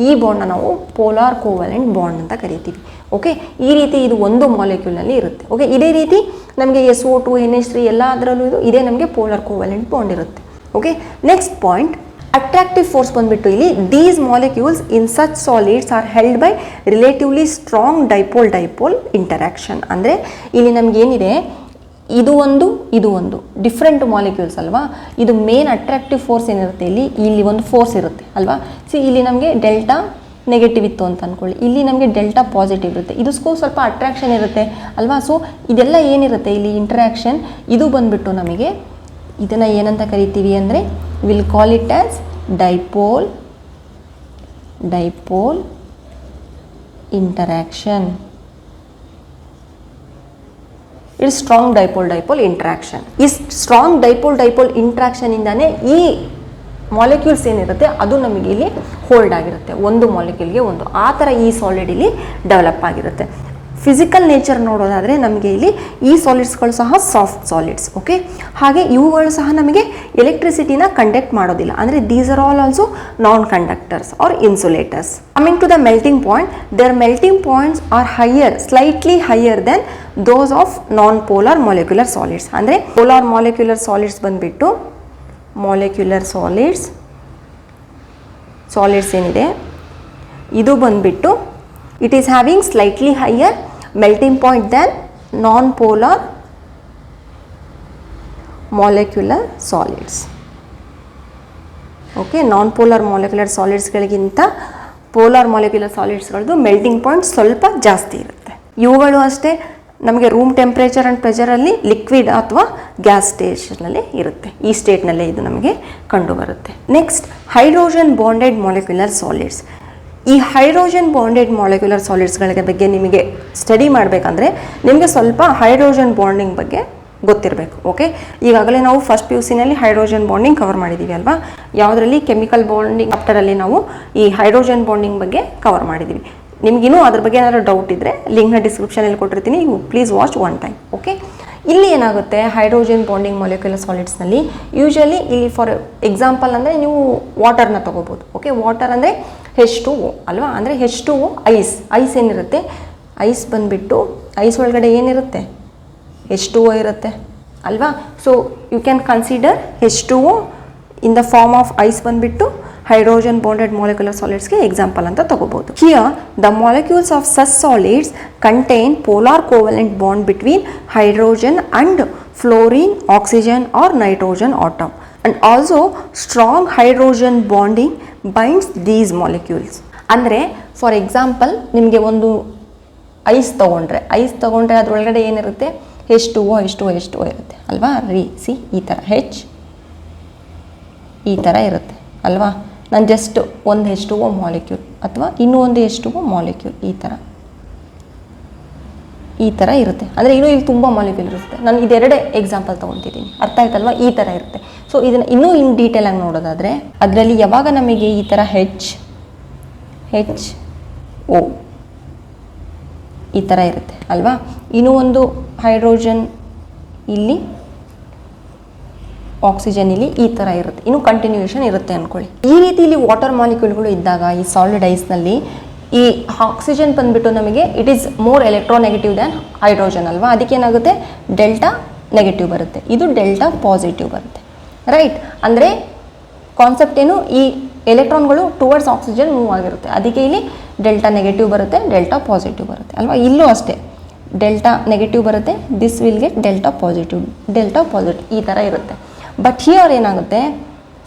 ಈ ಬಾಂಡ್ನ ನಾವು ಪೋಲಾರ್ ಕೋವೆಲೆಂಟ್ ಬಾಂಡ್ ಅಂತ ಕರಿತೀವಿ. ಓಕೆ, ಈ ರೀತಿ ಇದು ಒಂದು ಮಾಲಿಕ್ಯೂಲ್ನಲ್ಲಿ ಇರುತ್ತೆ. ಓಕೆ, ಇದೇ ರೀತಿ ನಮಗೆ SO2 NH3 ಎಲ್ಲ ಅದರಲ್ಲೂ ಇದೇ ನಮಗೆ ಪೋಲಾರ್ ಕೋವೆಲೆಂಟ್ ಬಾಂಡ್ ಇರುತ್ತೆ. Okay, next point attractive force ಬಂದ್ಬಿಟ್ಟು ಇಲ್ಲಿ these molecules in such solids are held by relatively strong dipole interaction. ಅಂದರೆ ಇಲ್ಲಿ ನಮಗೇನಿದೆ ಇದು ಒಂದು ಡಿಫ್ರೆಂಟ್ ಮಾಲಿಕ್ಯೂಲ್ಸ್ ಅಲ್ವಾ. ಇದು ಮೇನ್ ಅಟ್ರಾಕ್ಟಿವ್ ಫೋರ್ಸ್ ಏನಿರುತ್ತೆ ಇಲ್ಲಿ ಒಂದು ಫೋರ್ಸ್ ಇರುತ್ತೆ ಅಲ್ವಾ. ಇಲ್ಲಿ ನಮಗೆ ಡೆಲ್ಟಾ ನೆಗೆಟಿವ್ ಇತ್ತು ಅಂತ ಅಂದ್ಕೊಳ್ಳಿ, ಇಲ್ಲಿ ನಮಗೆ ಡೆಲ್ಟಾ ಪಾಸಿಟಿವ್ ಇರುತ್ತೆ. ಇದಕ್ಕೂ ಸ್ವಲ್ಪ ಅಟ್ರಾಕ್ಷನ್ ಇರುತ್ತೆ ಅಲ್ವಾ. ಸೊ ಇದೆಲ್ಲ ಏನಿರುತ್ತೆ ಇಲ್ಲಿ ಇಂಟರಾಕ್ಷನ್, ಇದು ಬಂದ್ಬಿಟ್ಟು ನಮಗೆ ಇದನ್ನು ಏನಂತ ಕರಿತೀವಿ ಅಂದರೆ will call it as dipole interaction. It's strong dipole interaction. ಈ ಸ್ಟ್ರಾಂಗ್ ಡೈಪೋಲ್ ಇಂಟ್ರಾಕ್ಷನ್ ಇಂದಾನೆ ಈ ಮಾಲಿಕ್ಯೂಲ್ಸ್ ಏನಿರುತ್ತೆ ಅದು ನಮಗೆ ಇಲ್ಲಿ ಹೋಲ್ಡ್ ಆಗಿರುತ್ತೆ, ಒಂದು ಮಾಲಿಕ್ಯೂಲ್ಗೆ ಒಂದು. ಆ ಥರ ಈ ಸಾಲಿಡ್ ಇಲ್ಲಿ ಡೆವಲಪ್ ಆಗಿರುತ್ತೆ. ಫಿಸಿಕಲ್ ನೇಚರ್ ನೋಡೋದಾದರೆ ನಮಗೆ ಇಲ್ಲಿ ಈ ಸಾಲಿಡ್ಸ್ಗಳು ಸಹ ಸಾಫ್ಟ್ ಸಾಲಿಡ್ಸ್. ಓಕೆ, ಹಾಗೆ ಇವುಗಳು ಸಹ ನಮಗೆ ಎಲೆಕ್ಟ್ರಿಸಿಟಿನ ಕಂಡಕ್ಟ್ ಮಾಡೋದಿಲ್ಲ. ಅಂದರೆ these are all also non conductors or insulators. Coming to the melting point, their melting points are slightly higher than those of non polar molecular solids. ಅಂದರೆ ಪೋಲಾರ್ ಮಾಲಿಕ್ಯುಲರ್ ಸಾಲಿಡ್ಸ್ ಬಂದುಬಿಟ್ಟು ಸಾಲಿಡ್ಸ್ ಏನಿದೆ ಇದು ಬಂದುಬಿಟ್ಟು it is having slightly higher melting point than non-polar molecular solids. Okay, non polar molecular ಸಾಲಿಡ್ಸ್ಗಳಿಗಿಂತ ಪೋಲಾರ್ ಮಾಲಿಕ್ಯುಲರ್ ಸಾಲಿಡ್ಸ್ಗಳದ್ದು ಮೆಲ್ಟಿಂಗ್ ಪಾಯಿಂಟ್ ಸ್ವಲ್ಪ ಜಾಸ್ತಿ ಇರುತ್ತೆ. ಇವುಗಳು ಅಷ್ಟೇ ನಮಗೆ ರೂಮ್ ಟೆಂಪ್ರೇಚರ್ ಆ್ಯಂಡ್ ಪ್ರೆಷರಲ್ಲಿ ಲಿಕ್ವಿಡ್ ಅಥವಾ ಗ್ಯಾಸ್ ಸ್ಟೇಜ್ನಲ್ಲಿ ಇರುತ್ತೆ. ಈ ಸ್ಟೇಟ್ನಲ್ಲೇ ಇದು ನಮಗೆ ಕಂಡುಬರುತ್ತೆ. Next, hydrogen bonded molecular solids. ಈ ಹೈಡ್ರೋಜನ್ ಬಾಂಡೆಡ್ ಮಾಲಿಕ್ಯುಲರ್ ಸಾಲಿಡ್ಸ್ಗಳ ಬಗ್ಗೆ ನಿಮಗೆ ಸ್ಟಡಿ ಮಾಡಬೇಕಂದ್ರೆ ನಿಮಗೆ ಸ್ವಲ್ಪ ಹೈಡ್ರೋಜನ್ ಬಾಂಡಿಂಗ್ ಬಗ್ಗೆ ಗೊತ್ತಿರಬೇಕು. ಓಕೆ, ಈಗಾಗಲೇ ನಾವು ಫಸ್ಟ್ PUCನಲ್ಲಿ ಹೈಡ್ರೋಜನ್ ಬಾಂಡಿಂಗ್ ಕವರ್ ಮಾಡಿದ್ದೀವಿ ಅಲ್ವಾ. ಯಾವುದರಲ್ಲಿ ಕೆಮಿಕಲ್ ಬಾಂಡಿಂಗ್ ಚಾಪ್ಟರಲ್ಲಿ ನಾವು ಈ ಹೈಡ್ರೋಜನ್ ಬಾಂಡಿಂಗ್ ಬಗ್ಗೆ ಕವರ್ ಮಾಡಿದ್ದೀವಿ. ನಿಮಗಿನ್ನೂ ಅದ್ರ ಬಗ್ಗೆ ಏನಾದರೂ ಡೌಟ್ ಇದ್ದರೆ ಲಿಂಕ್ನ ಡಿಸ್ಕ್ರಿಪ್ಷನಲ್ಲಿ ಕೊಟ್ಟಿರ್ತೀನಿ, you please watch one time. Okay, ಇಲ್ಲಿ ಏನಾಗುತ್ತೆ ಹೈಡ್ರೋಜನ್ ಬಾಂಡಿಂಗ್ ಮಾಲಿಕ್ಯುಲರ್ ಸಾಲಿಡ್ಸ್ನಲ್ಲಿ ಯೂಶಲಿ ಇಲ್ಲಿ ಫಾರ್ ಎಕ್ಸಾಂಪಲ್ ಅಂದರೆ ನೀವು ವಾಟರ್ನ ತೊಗೋಬೋದು. ಓಕೆ, ವಾಟರ್ ಅಂದರೆ H2O ಅಲ್ವಾ. ಅಂದರೆ H2O ಐಸ್ ಏನಿರುತ್ತೆ, ಐಸ್ ಬಂದುಬಿಟ್ಟು ಐಸ್ ಒಳಗಡೆ ಏನಿರುತ್ತೆ H2O ಇರುತ್ತೆ ಅಲ್ವಾ. So you can consider H2O in the form of ice ಬಂದುಬಿಟ್ಟು ಹೈಡ್ರೋಜನ್ ಬಾಂಡೆಡ್ ಮಾಲಿಕ್ಯುಲರ್ ಸಾಲಿಡ್ಸ್ಗೆ ಎಕ್ಸಾಂಪಲ್ ಅಂತ ತಗೋಬಹುದು. Here the molecules of such solids contain polar covalent bond between hydrogen and fluorine, oxygen or nitrogen atom, and also strong hydrogen bonding binds these molecules. ಅಂದರೆ ಫಾರ್ ಎಕ್ಸಾಂಪಲ್ ನಿಮಗೆ ಒಂದು ಐಸ್ ತೊಗೊಂಡ್ರೆ ಅದರೊಳಗಡೆ ಏನಿರುತ್ತೆ H2O ಇರುತ್ತೆ ಅಲ್ವಾ. ಈ ಥರ ಈ ಥರ ಇರುತ್ತೆ ಅಲ್ವಾ. ನಾನು ಜಸ್ಟ್ ಒಂದು H2O ಮಾಲಿಕ್ಯೂಲ್ ಅಥವಾ ಇನ್ನೂ ಒಂದು H2O ಮಾಲಿಕ್ಯೂಲ್ ಈ ಥರ ಇರುತ್ತೆ. ಅಂದರೆ ಇನ್ನೂ ಇಲ್ಲಿ ತುಂಬ ಮಾಲಿಕ್ಯೂಲ್ ಇರುತ್ತೆ. ನಾನು ಇದೆರಡೇ ಎಕ್ಸಾಂಪಲ್ ತೊಗೊತಿದ್ದೀನಿ, ಅರ್ಥ ಆಯ್ತಲ್ವಾ. ಈ ಥರ ಇರುತ್ತೆ. ಸೊ ಇದನ್ನು ಇನ್ನೂ ಇನ್ ಡೀಟೇಲ್ ಆಗಿ ನೋಡೋದಾದರೆ ಅದರಲ್ಲಿ ಯಾವಾಗ ನಮಗೆ ಈ ಥರ HO ಈ ಥರ ಇರುತ್ತೆ ಅಲ್ವಾ. ಇನ್ನೂ ಒಂದು ಹೈಡ್ರೋಜನ್ ಇಲ್ಲಿ, ಆಕ್ಸಿಜನ್ ಇಲ್ಲಿ ಈ ಥರ ಇರುತ್ತೆ. ಇನ್ನೂ ಕಂಟಿನ್ಯೂಯೇಷನ್ ಇರುತ್ತೆ ಅಂದ್ಕೊಳ್ಳಿ. ಈ ರೀತಿ ಇಲ್ಲಿ ವಾಟರ್ ಮಾಲಿಕ್ಯೂಲ್ಗಳು ಇದ್ದಾಗ ಈ ಸಾಲಿಡ್ ಐಸ್ನಲ್ಲಿ ಈ ಆಕ್ಸಿಜನ್ ಬಂದುಬಿಟ್ಟು ನಮಗೆ it is more electronegative than hydrogen ಅಲ್ವಾ. ಅದಕ್ಕೇನಾಗುತ್ತೆ ಡೆಲ್ಟಾ ನೆಗೆಟಿವ್ ಬರುತ್ತೆ, ಇದು ಡೆಲ್ಟಾ ಪಾಸಿಟಿವ್ ಬರುತ್ತೆ. ರೈಟ್, ಅಂದರೆ ಕಾನ್ಸೆಪ್ಟ್ ಏನು, ಈ ಎಲೆಕ್ಟ್ರಾನ್ಗಳು ಟುವರ್ಡ್ಸ್ ಆಕ್ಸಿಜನ್ ಮೂವ್ ಆಗಿರುತ್ತೆ, ಅದಕ್ಕೆ ಇಲ್ಲಿ ಡೆಲ್ಟಾ ನೆಗೆಟಿವ್ ಬರುತ್ತೆ, ಡೆಲ್ಟಾ ಪಾಸಿಟಿವ್ ಬರುತ್ತೆ ಅಲ್ವಾ. ಇಲ್ಲೂ ಅಷ್ಟೇ ಡೆಲ್ಟಾ ನೆಗೆಟಿವ್ ಬರುತ್ತೆ, this will get delta positive ಈ ಥರ ಇರುತ್ತೆ. ಬಟ್ ಹಿಯರ್ ಏನಾಗುತ್ತೆ,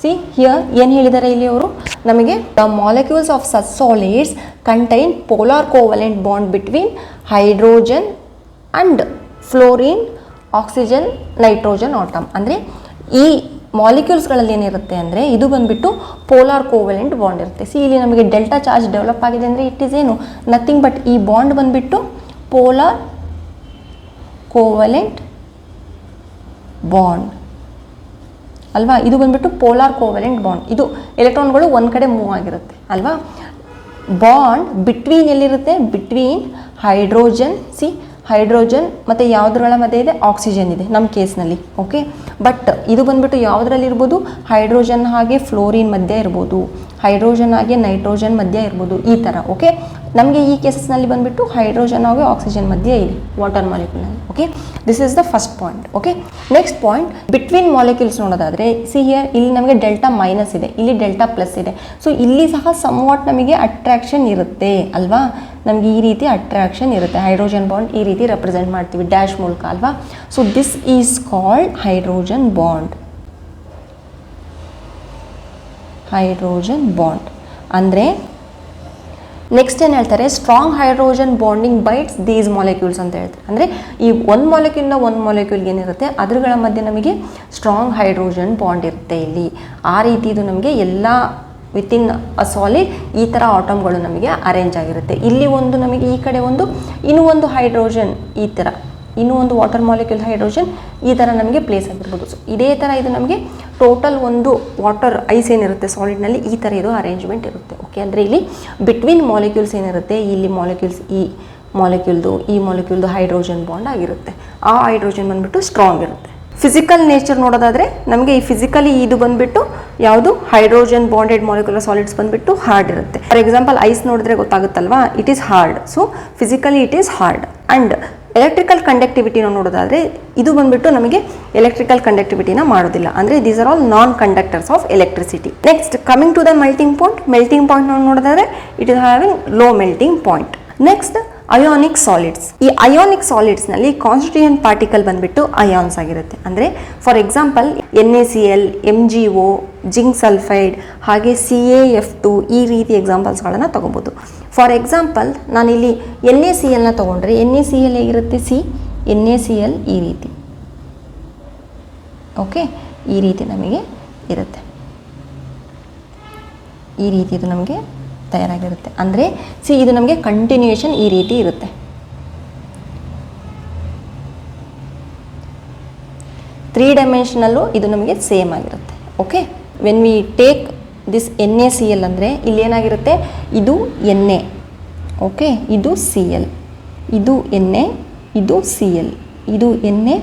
ಸಿ ಹಿಯರ್ ಏನು ಹೇಳಿದ್ದಾರೆ ಇಲ್ಲಿ ಅವರು ನಮಗೆ, the molecules of such solids contain polar covalent bond between hydrogen and fluorine, oxygen, nitrogen, atom. ಅಂದರೆ ಈ ಮಾಲಿಕ್ಯೂಲ್ಸ್ಗಳಲ್ಲಿ ಏನಿರುತ್ತೆ ಅಂದರೆ ಇದು ಬಂದುಬಿಟ್ಟು ಪೋಲಾರ್ ಕೋವಲೆಂಟ್ ಬಾಂಡ್ ಇರುತ್ತೆ. ಸಿ ಇಲ್ಲಿ ನಮಗೆ ಡೆಲ್ಟಾ ಚಾರ್ಜ್ ಡೆವಲಪ್ ಆಗಿದೆ ಅಂದರೆ ಇಟ್ ಈಸ್ ಏನು, ನಥಿಂಗ್ ಬಟ್ ಈ ಬಾಂಡ್ ಬಂದುಬಿಟ್ಟು ಪೋಲಾರ್ ಕೋವಲೆಂಟ್ ಬಾಂಡ್ ಅಲ್ವಾ. ಇದು ಬಂದುಬಿಟ್ಟು ಪೋಲಾರ್ ಕೋವಲೆಂಟ್ ಬಾಂಡ್, ಇದು ಎಲೆಕ್ಟ್ರಾನ್ಗಳು ಒಂದು ಕಡೆ ಮೂವ್ ಆಗಿರುತ್ತೆ ಅಲ್ವಾ. ಬಾಂಡ್ ಬಿಟ್ವೀನ್ ಎಲ್ಲಿರುತ್ತೆ, ಬಿಟ್ವೀನ್ ಹೈಡ್ರೋಜನ್, ಸಿ ಹೈಡ್ರೋಜನ್ ಮತ್ತು ಯಾವುದ್ರಗಳ ಮಧ್ಯೆ ಇದೆ, ಆಕ್ಸಿಜನ್ ಇದೆ ನಮ್ಮ ಕೇಸ್ನಲ್ಲಿ. ಓಕೆ, ಬಟ್ ಇದು ಬಂದುಬಿಟ್ಟು ಯಾವುದ್ರಲ್ಲಿ ಇರ್ಬೋದು, ಹೈಡ್ರೋಜನ್ ಹಾಗೆ ಫ್ಲೋರಿನ್ ಮಧ್ಯೆ ಇರ್ಬೋದು, ಹೈಡ್ರೋಜನ್ ಹಾಗೆ ನೈಟ್ರೋಜನ್ ಮಧ್ಯೆ ಇರ್ಬೋದು, ಈ ಥರ. ಓಕೆ, ನಮಗೆ ಈ ಕೇಸಸ್ನಲ್ಲಿ ಬಂದುಬಿಟ್ಟು ಹೈಡ್ರೋಜನ್ ಹಾಗೆ ಆಕ್ಸಿಜನ್ ಮಧ್ಯೆ ಇದೆ ವಾಟರ್ ಮಾಲಿಕ್ಯೂಲ್ನಲ್ಲಿ. Okay, this is the first point. Okay, next point between molecules ನೋಡೋದಾದರೆ, ಸಿ ಹಿಯರ್ ಇಲ್ಲಿ ನಮಗೆ ಡೆಲ್ಟಾ ಮೈನಸ್ ಇದೆ, ಇಲ್ಲಿ ಡೆಲ್ಟಾ ಪ್ಲಸ್ ಇದೆ. ಸೊ ಇಲ್ಲಿ ಸಹ ಸಮ್ವಾಟ್ ನಮಗೆ ಅಟ್ರಾಕ್ಷನ್ ಇರುತ್ತೆ ಅಲ್ವಾ, ನಮಗೆ ಈ ರೀತಿ ಅಟ್ರಾಕ್ಷನ್ ಇರುತ್ತೆ. ಹೈಡ್ರೋಜನ್ ಬಾಂಡ್ ಈ ರೀತಿ ರೆಪ್ರೆಸೆಂಟ್ ಮಾಡ್ತೀವಿ ಡ್ಯಾಶ್ ಮೂಲಕ ಅಲ್ವಾ. So this is called hydrogen bond. Hydrogen bond ಅಂದರೆ ನೆಕ್ಸ್ಟ್ ಏನು ಹೇಳ್ತಾರೆ, strong hydrogen bonding bites these molecules ಅಂತ ಹೇಳ್ತಾರೆ. ಅಂದರೆ ಈ ಒಂದು ಮಾಲಿಕ್ಯೂಲ್ನ ಒಂದು ಮಾಲಿಕ್ಯೂಲ್ಗೆ ಏನಿರುತ್ತೆ ಅದರುಗಳ ಮಧ್ಯೆ ನಮಗೆ ಸ್ಟ್ರಾಂಗ್ ಹೈಡ್ರೋಜನ್ ಬಾಂಡ್ ಇರುತ್ತೆ ಇಲ್ಲಿ. ಆ ರೀತಿ ಇದು ನಮಗೆ ಎಲ್ಲ ವಿತಿನ್ ಅ ಸಾಲಿಡ್ ಈ ಥರ ಆಟಮ್ಗಳು ನಮಗೆ ಅರೇಂಜ್ ಆಗಿರುತ್ತೆ. ಇಲ್ಲಿ ಒಂದು ನಮಗೆ ಈ ಕಡೆ ಒಂದು, ಇನ್ನೂ ಒಂದು ಹೈಡ್ರೋಜನ್ ಈ ಥರ, ಇನ್ನೂ ಒಂದು ವಾಟರ್ ಮಾಲಿಕ್ಯೂಲ್ ಹೈಡ್ರೋಜನ್ ಈ ಥರ ನಮಗೆ ಪ್ಲೇಸ್ ಆಗಿರ್ಬೋದು. ಸೊ ಇದೇ ಥರ ಇದು ನಮಗೆ ಟೋಟಲ್ ಒಂದು ವಾಟರ್ ಐಸ್ ಏನಿರುತ್ತೆ ಸಾಲಿಡ್ನಲ್ಲಿ ಈ ಥರ ಇದು ಅರೇಂಜ್ಮೆಂಟ್ ಇರುತ್ತೆ. ಓಕೆ, ಅಂದರೆ ಇಲ್ಲಿ ಬಿಟ್ವೀನ್ ಮಾಲಿಕ್ಯೂಲ್ಸ್ ಏನಿರುತ್ತೆ, ಇಲ್ಲಿ ಮಾಲಿಕ್ಯೂಲ್ಸ್ ಈ ಮಾಲಿಕ್ಯೂಲ್ದು ಹೈಡ್ರೋಜನ್ ಬಾಂಡ್ ಆಗಿರುತ್ತೆ. ಆ ಹೈಡ್ರೋಜನ್ ಬಂದುಬಿಟ್ಟು ಸ್ಟ್ರಾಂಗ್ ಇರುತ್ತೆ. ಫಿಸಿಕಲ್ ನೇಚರ್ ನೋಡೋದಾದರೆ ನಮಗೆ ಈ ಫಿಸಿಕಲಿ ಇದು ಬಂದುಬಿಟ್ಟು ಯಾವುದು ಹೈಡ್ರೋಜನ್ ಬಾಂಡೆಡ್ ಮಾಲಿಕ್ಯುಲರ್ ಸಾಲಿಡ್ಸ್ ಬಂದುಬಿಟ್ಟು ಹಾರ್ಡ್ ಇರುತ್ತೆ. ಫಾರ್ ಎಕ್ಸಾಂಪಲ್ ಐಸ್ ನೋಡಿದ್ರೆ ಗೊತ್ತಾಗುತ್ತಲ್ವಾ, it is hard. So physically it is hard. And electrical ಕಂಡಕ್ಟಿವಿಟಿನ ನೋಡೋದಾದರೆ ಇದು ಬಂದುಬಿಟ್ಟು ನಮಗೆ ಎಲೆಕ್ಟ್ರಿಕಲ್ ಕಂಡಕ್ಟಿವಿಟಿನ ಮಾಡೋದಿಲ್ಲ. ಅಂದರೆ these are all non conductors of electricity. Next coming to the melting point ನೋಡೋದಾದರೆ it is having low melting point. Next ionic solids. ಈ ಅಯಾನಿಕ್ ಸಾಲಿಡ್ಸ್ನಲ್ಲಿ ಕಾನ್ಸ್ಟಿಟ್ಯೂಯೆಂಟ್ ಪಾರ್ಟಿಕಲ್ ಬಂದುಬಿಟ್ಟು ಅಯಾನ್ಸ್ ಆಗಿರುತ್ತೆ. ಅಂದರೆ for example NaCl, MgO, zinc sulphide ಹಾಗೆ CaF2 ಈ ರೀತಿ ಎಕ್ಸಾಂಪಲ್ಸ್ಗಳನ್ನು ತೊಗೋಬೋದು. ಫಾರ್ ಎಕ್ಸಾಂಪಲ್ ನಾನಿಲ್ಲಿ NaClನ ತೊಗೊಂಡ್ರೆ NaCl ಹೇಗಿರುತ್ತೆ, NaCl ಈ ರೀತಿ. ಓಕೆ, ಈ ರೀತಿ ನಮಗೆ ಇರುತ್ತೆ, ಈ ರೀತಿ ಇದು ನಮಗೆ ತಯಾರಾಗಿರುತ್ತೆ. ಅಂದರೆ ಇದು ನಮಗೆ ಕಂಟಿನ್ಯೂಯೇಷನ್ ಈ ರೀತಿ ಇರುತ್ತೆ. 3 ಡೈಮೆನ್ಷನಲ್ಲೂ ಇದು ನಮಗೆ ಸೇಮ್ ಆಗಿರುತ್ತೆ. Okay, when we take this NaCl ಅಂದರೆ ಇಲ್ಲಿ ಏನಾಗಿರುತ್ತೆ, ಇದು Na, ಓಕೆ, ಇದು Cl, ಇದು Na, ಇದು Cl, ಇದು Na,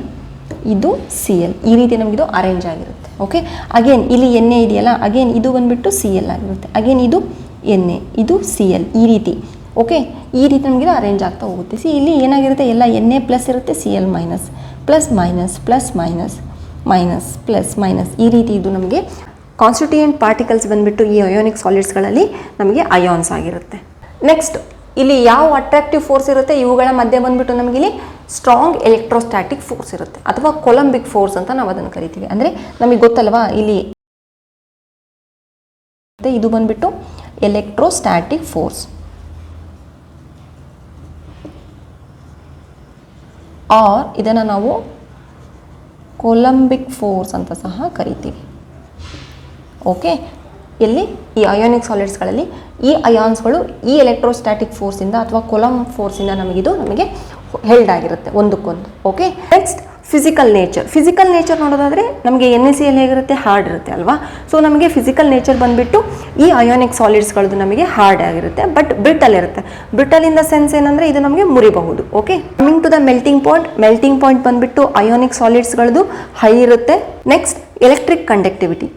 ಇದು Cl, ಈ ರೀತಿ ನಮಗಿದು ಅರೇಂಜ್ ಆಗಿರುತ್ತೆ. ಓಕೆ, ಅಗೇನ್ ಇಲ್ಲಿ Na ಇದೆಯಲ್ಲ, ಅಗೇನ್ ಇದು ಬಂದುಬಿಟ್ಟು Cl ಆಗಿರುತ್ತೆ, ಅಗೇನ್ ಇದು Na, ಇದು Cl, ಈ ರೀತಿ. ಓಕೆ, ಈ ರೀತಿ ನಮಗೆ ಅರೇಂಜ್ ಆಗ್ತಾ ಹೋಗುತ್ತೆ. ಇಲ್ಲಿ ಏನಾಗಿರುತ್ತೆ, ಎಲ್ಲ Na ಪ್ಲಸ್ ಇರುತ್ತೆ, Cl minus, plus minus, plus minus, minus plus minus, ಈ ರೀತಿ ಇದು ನಮಗೆ ಕಾನ್ಸ್ಟಿಟ್ಯೂಯೆಂಟ್ ಪಾರ್ಟಿಕಲ್ಸ್ ಬಂದುಬಿಟ್ಟು ಈ ಅಯೋನಿಕ್ ಸಾಲಿಡ್ಸ್ಗಳಲ್ಲಿ ನಮಗೆ ಅಯಾನ್ಸ್ ಆಗಿರುತ್ತೆ. ನೆಕ್ಸ್ಟ್ ಇಲ್ಲಿ ಯಾವ ಅಟ್ರಾಕ್ಟಿವ್ ಫೋರ್ಸ್ ಇರುತ್ತೆ, ಇವುಗಳ ಮಧ್ಯೆ ಬಂದುಬಿಟ್ಟು ನಮಗೆ ಇಲ್ಲಿ ಸ್ಟ್ರಾಂಗ್ ಎಲೆಕ್ಟ್ರೋಸ್ಟ್ಯಾಟಿಕ್ ಫೋರ್ಸ್ ಇರುತ್ತೆ, ಅಥವಾ ಕೊಲಂಬಿಕ್ ಫೋರ್ಸ್ ಅಂತ ನಾವು ಅದನ್ನು ಕರಿತೀವಿ. ಅಂದರೆ ನಮಗೆ ಗೊತ್ತಲ್ವಾ, ಇಲ್ಲಿ ಇದು ಬಂದುಬಿಟ್ಟು ಎಲೆಕ್ಟ್ರೋಸ್ಟ್ಯಾಟಿಕ್ ಫೋರ್ಸ್ ಆರ್ ಇದನ್ನು ನಾವು ಕೊಲಂಬಿಕ್ ಫೋರ್ಸ್ ಅಂತ ಸಹ ಕರಿತೀವಿ. ಓಕೆ, ಎಲ್ಲಿ ಈ ಅಯಾನಿಕ್ ಸಾಲಿಡ್ಸ್ಗಳಲ್ಲಿ ಈ ಅಯಾನ್ಸ್ಗಳು ಈ ಎಲೆಕ್ಟ್ರೋಸ್ಟ್ಯಾಟಿಕ್ ಫೋರ್ಸಿಂದ ಅಥವಾ ಕೊಲಂಬ್ ಫೋರ್ಸಿಂದ ನಮಗೆ ಹೆಲ್ಡ್ ಆಗಿರುತ್ತೆ ಒಂದಕ್ಕೊಂದು. ಓಕೆ, ನೆಕ್ಸ್ಟ್ ಫಿಸಿಕಲ್ ನೇಚರ್ ನೋಡೋದಾದರೆ ನಮಗೆ NaCl ಹೇಗಿರುತ್ತೆ, ಹಾರ್ಡ್ ಇರುತ್ತೆ ಅಲ್ವಾ. ಸೊ ನಮಗೆ ಫಿಸಿಕಲ್ ನೇಚರ್ ಬಂದುಬಿಟ್ಟು ಈ ಅಯಾನಿಕ್ ಸಾಲಿಡ್ಸ್ಗಳದ್ದು ನಮಗೆ ಹಾರ್ಡ್ ಆಗಿರುತ್ತೆ, ಬಟ್ ಬ್ರಿಟಲ್ ಇರುತ್ತೆ. ಬ್ರಿಟಲ್ ಇನ್ ದ ಸೆನ್ಸ್ ಏನಂದರೆ ಇದು ನಮಗೆ ಮುರಿಬಹುದು. Okay, coming to the melting point ಬಂದುಬಿಟ್ಟು ಅಯಾನಿಕ್ ಸಾಲಿಡ್ಸ್ಗಳದ್ದು ಹೈ ಇರುತ್ತೆ. Next electric conductivity.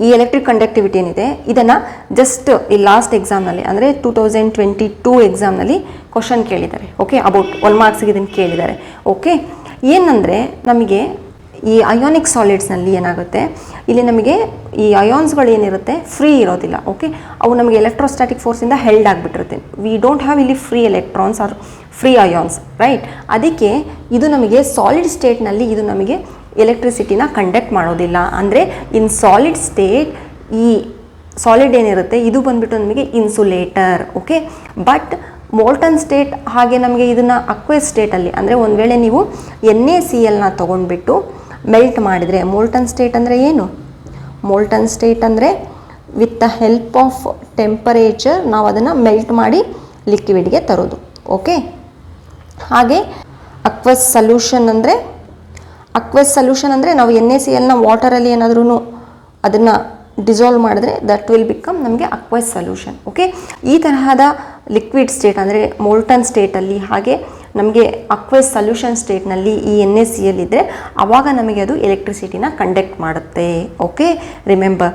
ಈ ಎಲೆಕ್ಟ್ರಿಕ್ ಕಂಡಕ್ಟಿವಿಟಿ ಏನಿದೆ ಇದನ್ನು ಜಸ್ಟ್ ಈ ಲಾಸ್ಟ್ ಎಕ್ಸಾಮ್ನಲ್ಲಿ ಅಂದರೆ 2022 ಎಕ್ಸಾಮ್ನಲ್ಲಿ ಕ್ವಶನ್ ಕೇಳಿದ್ದಾರೆ. ಓಕೆ, ಅಬೌಟ್ 1 ಮಾರ್ಕ್ಸಿಗೆ ಇದನ್ನು ಕೇಳಿದ್ದಾರೆ. ಓಕೆ, ಏನಂದರೆ ನಮಗೆ ಈ ಅಯಾನಿಕ್ ಸಾಲಿಡ್ಸ್ನಲ್ಲಿ ಏನಾಗುತ್ತೆ, ಇಲ್ಲಿ ನಮಗೆ ಈ ಅಯಾನ್ಸ್ಗಳು ಏನಿರುತ್ತೆ ಫ್ರೀ ಇರೋದಿಲ್ಲ. ಓಕೆ, ಅವು ನಮಗೆ ಎಲೆಕ್ಟ್ರೋಸ್ಟ್ಯಾಟಿಕ್ ಫೋರ್ಸಿಂದ ಹೆಲ್ಡ್ ಆಗಿಬಿಟ್ಟಿರುತ್ತೆ. ವಿ ಡೋಂಟ್ ಹ್ಯಾವ್ ಇಲ್ಲಿ free electrons or free ions, right. ಅದಕ್ಕೆ ಇದು ನಮಗೆ ಸಾಲಿಡ್ ಸ್ಟೇಟ್ನಲ್ಲಿ ಇದು ನಮಗೆ ಎಲೆಕ್ಟ್ರಿಸಿಟಿನ ಕಂಡಕ್ಟ್ ಮಾಡೋದಿಲ್ಲ. ಅಂದರೆ ಇನ್ ಸಾಲಿಡ್ ಸ್ಟೇಟ್ ಈ ಸಾಲಿಡ್ ಏನಿರುತ್ತೆ ಇದು ಬಂದ್ಬಿಟ್ಟು ನಮಗೆ insulator. Okay, but molten state ಹಾಗೆ ನಮಗೆ ಇದನ್ನು ಅಕ್ವೇಸ್ ಸ್ಟೇಟಲ್ಲಿ, ಅಂದರೆ ಒಂದು ವೇಳೆ ನೀವು NaClನ ತೊಗೊಂಡ್ಬಿಟ್ಟು ಮೆಲ್ಟ್ ಮಾಡಿದರೆ, ಮೋಲ್ಟನ್ ಸ್ಟೇಟ್ ಅಂದರೆ ಏನು? ಮೋಲ್ಟನ್ ಸ್ಟೇಟ್ ಅಂದರೆ with the help of temperature ನಾವು ಅದನ್ನು ಮೆಲ್ಟ್ ಮಾಡಿ ಲಿಕ್ವಿಡ್ಗೆ ತರೋದು. ಓಕೆ, ಹಾಗೆ ಅಕ್ವಸ್ ಸೊಲ್ಯೂಷನ್ ಅಂದರೆ ನಾವು NaClನ ವಾಟರಲ್ಲಿ ಏನಾದ್ರೂ ಅದನ್ನು ಡಿಸಾಲ್ವ್ ಮಾಡಿದ್ರೆ ದಟ್ ವಿಲ್ ಬಿಕಮ್ ನಮಗೆ ಅಕ್ವಸ್ ಸೊಲ್ಯೂಷನ್. ಓಕೆ, ಈ ತರಹದ ಲಿಕ್ವಿಡ್ ಸ್ಟೇಟ್ ಅಂದರೆ ಮೋಲ್ಟನ್ ಸ್ಟೇಟಲ್ಲಿ ಹಾಗೆ ನಮಗೆ ಅಕ್ವಸ್ ಸೊಲ್ಯೂಷನ್ ಸ್ಟೇಟ್ನಲ್ಲಿ ಈ NaCl ಇದ್ದರೆ ಆವಾಗ ನಮಗೆ ಅದು ಎಲೆಕ್ಟ್ರಿಸಿಟಿನ ಕಂಡಕ್ಟ್ ಮಾಡುತ್ತೆ. ಓಕೆ, ರಿಮೆಂಬರ್,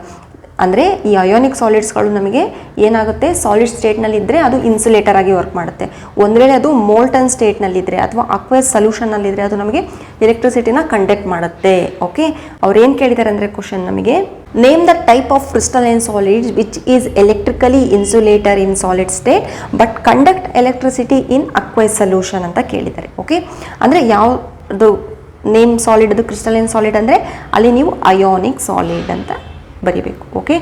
ಅಂದರೆ ಈ ಅಯಾನಿಕ್ ಸಾಲಿಡ್ಸ್ಗಳು ನಮಗೆ ಏನಾಗುತ್ತೆ, ಸಾಲಿಡ್ ಸ್ಟೇಟ್ನಲ್ಲಿದ್ದರೆ ಅದು ಇನ್ಸುಲೇಟರ್ ಆಗಿ ವರ್ಕ್ ಮಾಡುತ್ತೆ. ಒಂದು ವೇಳೆ ಅದು ಮೋಲ್ಟನ್ ಸ್ಟೇಟ್ನಲ್ಲಿದ್ದರೆ ಅಥವಾ ಅಕ್ವಸ್ ಸೊಲ್ಯೂಷನ್ನಲ್ಲಿದ್ದರೆ ಅದು ನಮಗೆ ಎಲೆಕ್ಟ್ರಿಸಿಟಿನ ಕಂಡಕ್ಟ್ ಮಾಡುತ್ತೆ. ಓಕೆ, ಅವ್ರು ಏನು ಕೇಳಿದ್ದಾರೆ ಅಂದರೆ ಕ್ವಶನ್ ನಮಗೆ, name the type of crystalline solids which is electrically insulator in solid state but conduct electricity in aqueous solution ಅಂತ ಕೇಳಿದ್ದಾರೆ. ಓಕೆ, ಅಂದರೆ ಯಾವುದು ನೇಮ್ ಸಾಲಿಡ್ ಅದು ಕ್ರಿಸ್ಟಲೈನ್ ಸಾಲಿಡ್ ಅಂದರೆ ಅಲ್ಲಿ ನೀವು ಅಯಾನಿಕ್ ಸಾಲಿಡ್ ಅಂತ ಬರಿಬೇಕು. ಓಕೆ,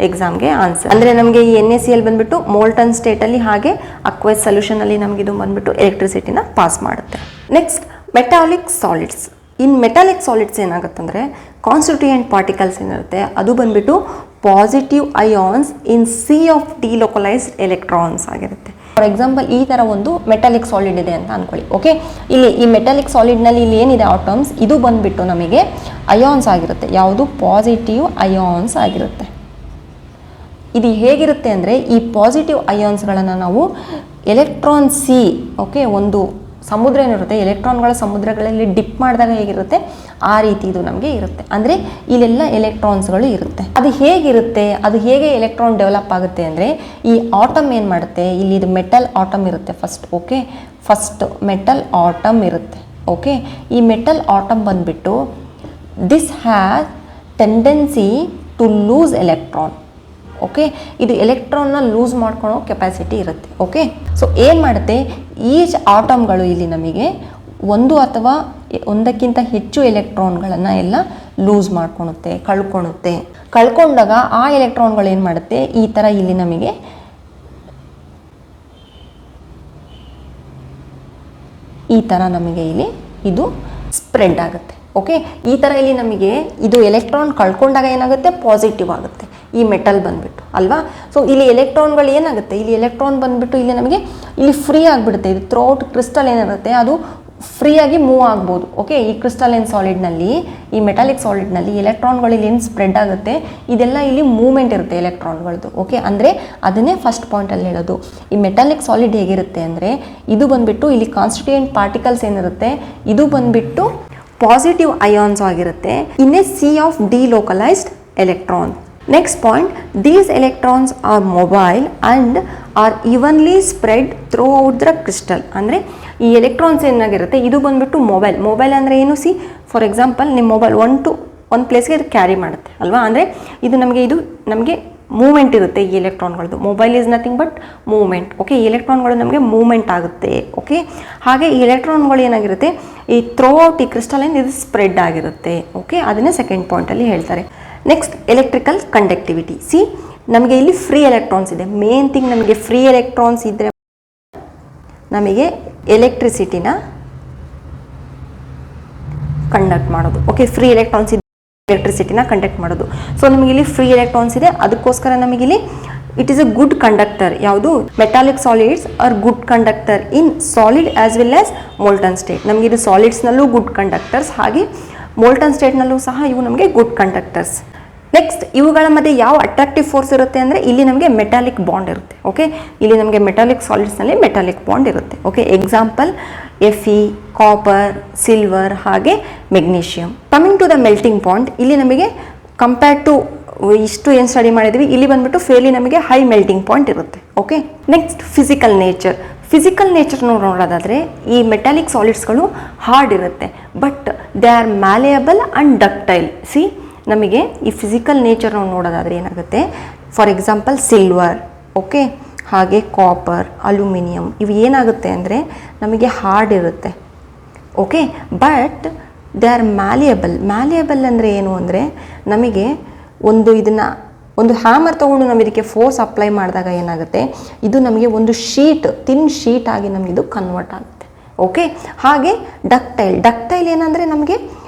ಎಕ್ಸಾಮ್ಗೆ ಆನ್ಸರ್ ಅಂದರೆ ನಮಗೆ ಈ NaCl ಬಂದ್ಬಿಟ್ಟು ಮೋಲ್ಟನ್ ಸ್ಟೇಟಲ್ಲಿ ಹಾಗೆ ಅಕ್ವಸ್ ಸೊಲ್ಯೂಷನಲ್ಲಿ ನಮಗೆ ಇದು ಬಂದ್ಬಿಟ್ಟು ಎಲೆಕ್ಟ್ರಿಸಿಟಿನ ಪಾಸ್ ಮಾಡುತ್ತೆ. Next metallic solids. In metallic solids ಏನಾಗುತ್ತಂದರೆ ಕಾನ್ಸ್ಟಿಟ್ಯೂಯೆಂಟ್ ಪಾರ್ಟಿಕಲ್ಸ್ ಏನಿರುತ್ತೆ ಅದು ಬಂದ್ಬಿಟ್ಟು positive ions in sea of delocalised electrons ಆಗಿರುತ್ತೆ. ಫಾರ್ ಎಕ್ಸಾಂಪಲ್ ಈ ಥರ ಒಂದು ಮೆಟಾಲಿಕ್ ಸಾಲಿಡ್ ಇದೆ ಅಂತ ಅಂದ್ಕೊಳ್ಳಿ. ಓಕೆ, ಇಲ್ಲಿ ಈ ಮೆಟಾಲಿಕ್ ಸಾಲಿಡ್ನಲ್ಲಿ ಇಲ್ಲಿ ಏನಿದೆ ಆಟಮ್ಸ್, ಇದು ಬಂದುಬಿಟ್ಟು ನಮಗೆ ಅಯಾನ್ಸ್ ಆಗಿರುತ್ತೆ. ಯಾವುದು? ಪಾಸಿಟಿವ್ ಅಯಾನ್ಸ್ ಆಗಿರುತ್ತೆ. ಇದು ಹೇಗಿರುತ್ತೆ ಅಂದರೆ ಈ ಪಾಸಿಟಿವ್ ಅಯಾನ್ಸ್ಗಳನ್ನು ನಾವು ಎಲೆಕ್ಟ್ರಾನ್ ಸಿ, ಓಕೆ, ಒಂದು ಸಮುದ್ರ ಏನಿರುತ್ತೆ ಎಲೆಕ್ಟ್ರಾನ್ಗಳ ಸಮುದ್ರಗಳಲ್ಲಿ ಡಿಪ್ ಮಾಡಿದಾಗ ಹೇಗಿರುತ್ತೆ ಆ ರೀತಿ ಇದು ನಮಗೆ ಇರುತ್ತೆ. ಅಂದರೆ ಇಲ್ಲೆಲ್ಲ ಎಲೆಕ್ಟ್ರಾನ್ಸ್ಗಳು ಇರುತ್ತೆ. ಅದು ಹೇಗಿರುತ್ತೆ, ಅದು ಹೇಗೆ ಎಲೆಕ್ಟ್ರಾನ್ ಡೆವಲಪ್ ಆಗುತ್ತೆ ಅಂದರೆ ಈ ಆಟಮ್ ಏನು ಮಾಡುತ್ತೆ, ಇಲ್ಲಿ ಇದು ಮೆಟಲ್ ಆಟಮ್ ಇರುತ್ತೆ ಫಸ್ಟ್ ಮೆಟಲ್ ಆಟಮ್ ಇರುತ್ತೆ. ಓಕೆ, ಈ ಮೆಟಲ್ ಆಟಮ್ ಬಂದುಬಿಟ್ಟು this has tendency to lose electron. Okay, ಇದು ಎಲೆಕ್ಟ್ರಾನ್ನ ಲೂಸ್ ಮಾಡ್ಕೊಳ್ಳೋ ಕೆಪಾಸಿಟಿ ಇರುತ್ತೆ. ಓಕೆ, ಸೊ ಏನು ಮಾಡುತ್ತೆ, ಈಚ್ ಆಟಮ್ಗಳು ಇಲ್ಲಿ ನಮಗೆ ಒಂದು ಅಥವಾ ಒಂದಕ್ಕಿಂತ ಹೆಚ್ಚು ಎಲೆಕ್ಟ್ರಾನ್ಗಳನ್ನು ಎಲ್ಲ ಲೂಸ್ ಕಳ್ಕೊಂಡಾಗ ಆ ಎಲೆಕ್ಟ್ರಾನ್ಗಳು ಏನು ಮಾಡುತ್ತೆ, ಈ ಥರ ಇಲ್ಲಿ ನಮಗೆ ಇಲ್ಲಿ ಇದು ಸ್ಪ್ರೆಡ್ ಆಗುತ್ತೆ. ಓಕೆ, ಈ ಥರ ಇಲ್ಲಿ ನಮಗೆ ಇದು ಎಲೆಕ್ಟ್ರಾನ್ ಕಳ್ಕೊಂಡಾಗ ಏನಾಗುತ್ತೆ, ಪಾಸಿಟಿವ್ ಆಗುತ್ತೆ ಈ ಮೆಟಲ್ ಬಂದುಬಿಟ್ಟು ಅಲ್ವಾ. ಸೊ ಇಲ್ಲಿ ಎಲೆಕ್ಟ್ರಾನ್ಗಳು ಏನಾಗುತ್ತೆ, ಇಲ್ಲಿ ಎಲೆಕ್ಟ್ರಾನ್ ಬಂದುಬಿಟ್ಟು ಇಲ್ಲಿ ನಮಗೆ ಇಲ್ಲಿ ಫ್ರೀ ಆಗಿಬಿಡುತ್ತೆ. ಇದು ಥ್ರೂಔಟ್ ಕ್ರಿಸ್ಟಲ್ ಏನಿರುತ್ತೆ ಅದು ಫ್ರೀಯಾಗಿ ಮೂವ್ ಆಗ್ಬೋದು. ಓಕೆ, ಈ ಕ್ರಿಸ್ಟಲೈನ್ ಸಾಲಿಡ್ನಲ್ಲಿ, ಈ ಮೆಟಾಲಿಕ್ ಸಾಲಿಡ್ನಲ್ಲಿ ಎಲೆಕ್ಟ್ರಾನ್ಗಳು ಇಲ್ಲಿ ಏನು ಸ್ಪ್ರೆಡ್ ಆಗುತ್ತೆ, ಇದೆಲ್ಲ ಇಲ್ಲಿ ಮೂವ್ಮೆಂಟ್ ಇರುತ್ತೆ ಎಲೆಕ್ಟ್ರಾನ್ಗಳದ್ದು. ಓಕೆ, ಅಂದರೆ ಅದನ್ನೇ ಫಸ್ಟ್ ಪಾಯಿಂಟಲ್ಲಿ ಹೇಳೋದು. ಈ ಮೆಟಾಲಿಕ್ ಸಾಲಿಡ್ ಹೇಗಿರುತ್ತೆ ಅಂದರೆ ಇದು ಬಂದುಬಿಟ್ಟು ಇಲ್ಲಿ ಕಾನ್ಸ್ಟಿಟ್ಯೂಯೆಂಟ್ ಪಾರ್ಟಿಕಲ್ಸ್ ಏನಿರುತ್ತೆ ಇದು ಬಂದುಬಿಟ್ಟು ಪಾಸಿಟಿವ್ ಅಯಾನ್ಸ್ ಆಗಿರುತ್ತೆ in a sea of delocalised electron. Next point, these electrons are mobile and are evenly spread throughout the crystal. ಅಂದರೆ ಈ ಎಲೆಕ್ಟ್ರಾನ್ಸ್ ಏನಾಗಿರುತ್ತೆ ಇದು ಬಂದುಬಿಟ್ಟು ಮೊಬೈಲ್ ಅಂದರೆ ಏನು, ಸಿ ಫಾರ್ ಎಕ್ಸಾಂಪಲ್ ನಿಮ್ಮ ಮೊಬೈಲ್ ಒಂದು ಪ್ಲೇಸ್ಗೆ ಇದು ಕ್ಯಾರಿ ಮಾಡುತ್ತೆ ಅಲ್ವಾ. ಅಂದರೆ ಇದು ನಮಗೆ ಮೂವ್ಮೆಂಟ್ ಇರುತ್ತೆ ಈ ಎಲೆಕ್ಟ್ರಾನ್ಗಳದ್ದು. Mobile is nothing but movement. Okay, ಈ ಎಲೆಕ್ಟ್ರಾನ್ಗಳು ನಮಗೆ ಮೂವ್ಮೆಂಟ್ ಆಗುತ್ತೆ. ಓಕೆ, ಹಾಗೆ ಈ ಎಲೆಕ್ಟ್ರಾನ್ಗಳು ಏನಾಗಿರುತ್ತೆ ಈ ಥ್ರೂಔಟ್ ಈ ಕ್ರಿಸ್ಟಲೈನ್ ಇದು ಸ್ಪ್ರೆಡ್ ಆಗಿರುತ್ತೆ. ಓಕೆ, ಅದನ್ನೇ ಸೆಕೆಂಡ್ ಪಾಯಿಂಟಲ್ಲಿ ಹೇಳ್ತಾರೆ. Next electrical conductivity. ಸಿ ನಮಗೆ ಇಲ್ಲಿ ಫ್ರೀ ಎಲೆಕ್ಟ್ರಾನ್ಸ್ ಇದೆ. ಮೇನ್ ಥಿಂಗ್ ನಮಗೆ ಫ್ರೀ ಎಲೆಕ್ಟ್ರಾನ್ಸ್ ಇದ್ದರೆ ನಮಗೆ ಎಲೆಕ್ಟ್ರಿಸಿಟಿನ ಕಂಡಕ್ಟ್ ಮಾಡೋದು. ಓಕೆ, ಫ್ರೀ ಎಲೆಕ್ಟ್ರಾನ್ಸ್ ಇದೆ ಎಲೆಕ್ಟ್ರಿಸಿಟಿನ ಕಂಡಕ್ಟ್ ಮಾಡೋದು. ಸೊ ನಮಗೆ ಇಲ್ಲಿ ಫ್ರೀ ಎಲೆಕ್ಟ್ರಾನ್ಸ್ ಇದೆ, ಅದಕ್ಕೋಸ್ಕರ ನಮಗಿಲ್ಲಿ it is a good conductor. ಯಾವುದು? Metallic solids are good conductor in solid as well as molten state. ನಮಗೆ ಇದು ಸಾಲಿಡ್ಸ್ನಲ್ಲೂ ಗುಡ್ ಕಂಡಕ್ಟರ್ಸ್, ಹಾಗೆ ಮೋಲ್ಟನ್ ಸ್ಟೇಟ್ನಲ್ಲೂ ಸಹ ಇವು ನಮಗೆ ಗುಡ್ ಕಂಡಕ್ಟರ್ಸ್. ನೆಕ್ಸ್ಟ್ ಇವುಗಳ ಮಧ್ಯೆ ಯಾವ ಅಟ್ರಾಕ್ಟಿವ್ ಫೋರ್ಸ್ ಇರುತ್ತೆ ಅಂದರೆ ಇಲ್ಲಿ ನಮಗೆ ಮೆಟಾಲಿಕ್ ಬಾಂಡ್ ಇರುತ್ತೆ. ಓಕೆ, ಇಲ್ಲಿ ನಮಗೆ ಮೆಟಾಲಿಕ್ ಸಾಲಿಡ್ಸ್ನಲ್ಲಿ ಮೆಟಾಲಿಕ್ ಬಾಂಡ್ ಇರುತ್ತೆ. Okay, example Fe, copper, silver ಹಾಗೆ magnesium. Coming to the melting point, ಇಲ್ಲಿ ನಮಗೆ ಕಂಪೇರ್ ಟು ಇಷ್ಟು ಏನು ಸ್ಟಡಿ ಮಾಡಿದ್ವಿ ಇಲ್ಲಿ ಬಂದ್ಬಿಟ್ಟು ಫೇರ್ಲಿ ನಮಗೆ ಹೈ ಮೆಲ್ಟಿಂಗ್ ಪಾಯಿಂಟ್ ಇರುತ್ತೆ. Okay, next physical nature. Physical nature ನೋಡೋದಾದರೆ ಈ ಮೆಟಾಲಿಕ್ ಸಾಲಿಡ್ಸ್ಗಳು ಹಾರ್ಡ್ ಇರುತ್ತೆ, but they are malleable and ductile. C, ನಮಗೆ ಈ ಫಿಸಿಕಲ್ ನೇಚರ್ ನಾವು ನೋಡೋದಾದರೆ ಏನಾಗುತ್ತೆ, ಫಾರ್ ಎಕ್ಸಾಂಪಲ್ ಸಿಲ್ವರ್, ಓಕೆ, ಹಾಗೆ ಕಾಪರ್, ಅಲ್ಯೂಮಿನಿಯಂ, ಇವು ಏನಾಗುತ್ತೆ ಅಂದರೆ ನಮಗೆ ಹಾರ್ಡ್ ಇರುತ್ತೆ, okay, but they are malleable. Malleable ಅಂದರೆ ಏನು ಅಂದರೆ ನಮಗೆ ಒಂದು ಹ್ಯಾಮರ್ ತೊಗೊಂಡು ನಾವು ಇದಕ್ಕೆ ಫೋರ್ಸ್ ಅಪ್ಲೈ ಮಾಡಿದಾಗ ಏನಾಗುತ್ತೆ, ಇದು ನಮಗೆ ಒಂದು ಥಿನ್ ಶೀಟ್ ಆಗಿ ನಮಗಿದು ಕನ್ವರ್ಟ್ ಆಗುತ್ತೆ, ಓಕೆ. ಹಾಗೆ ಡಕ್ಟೈಲ್ ಏನಂದರೆ ನಮಗೆ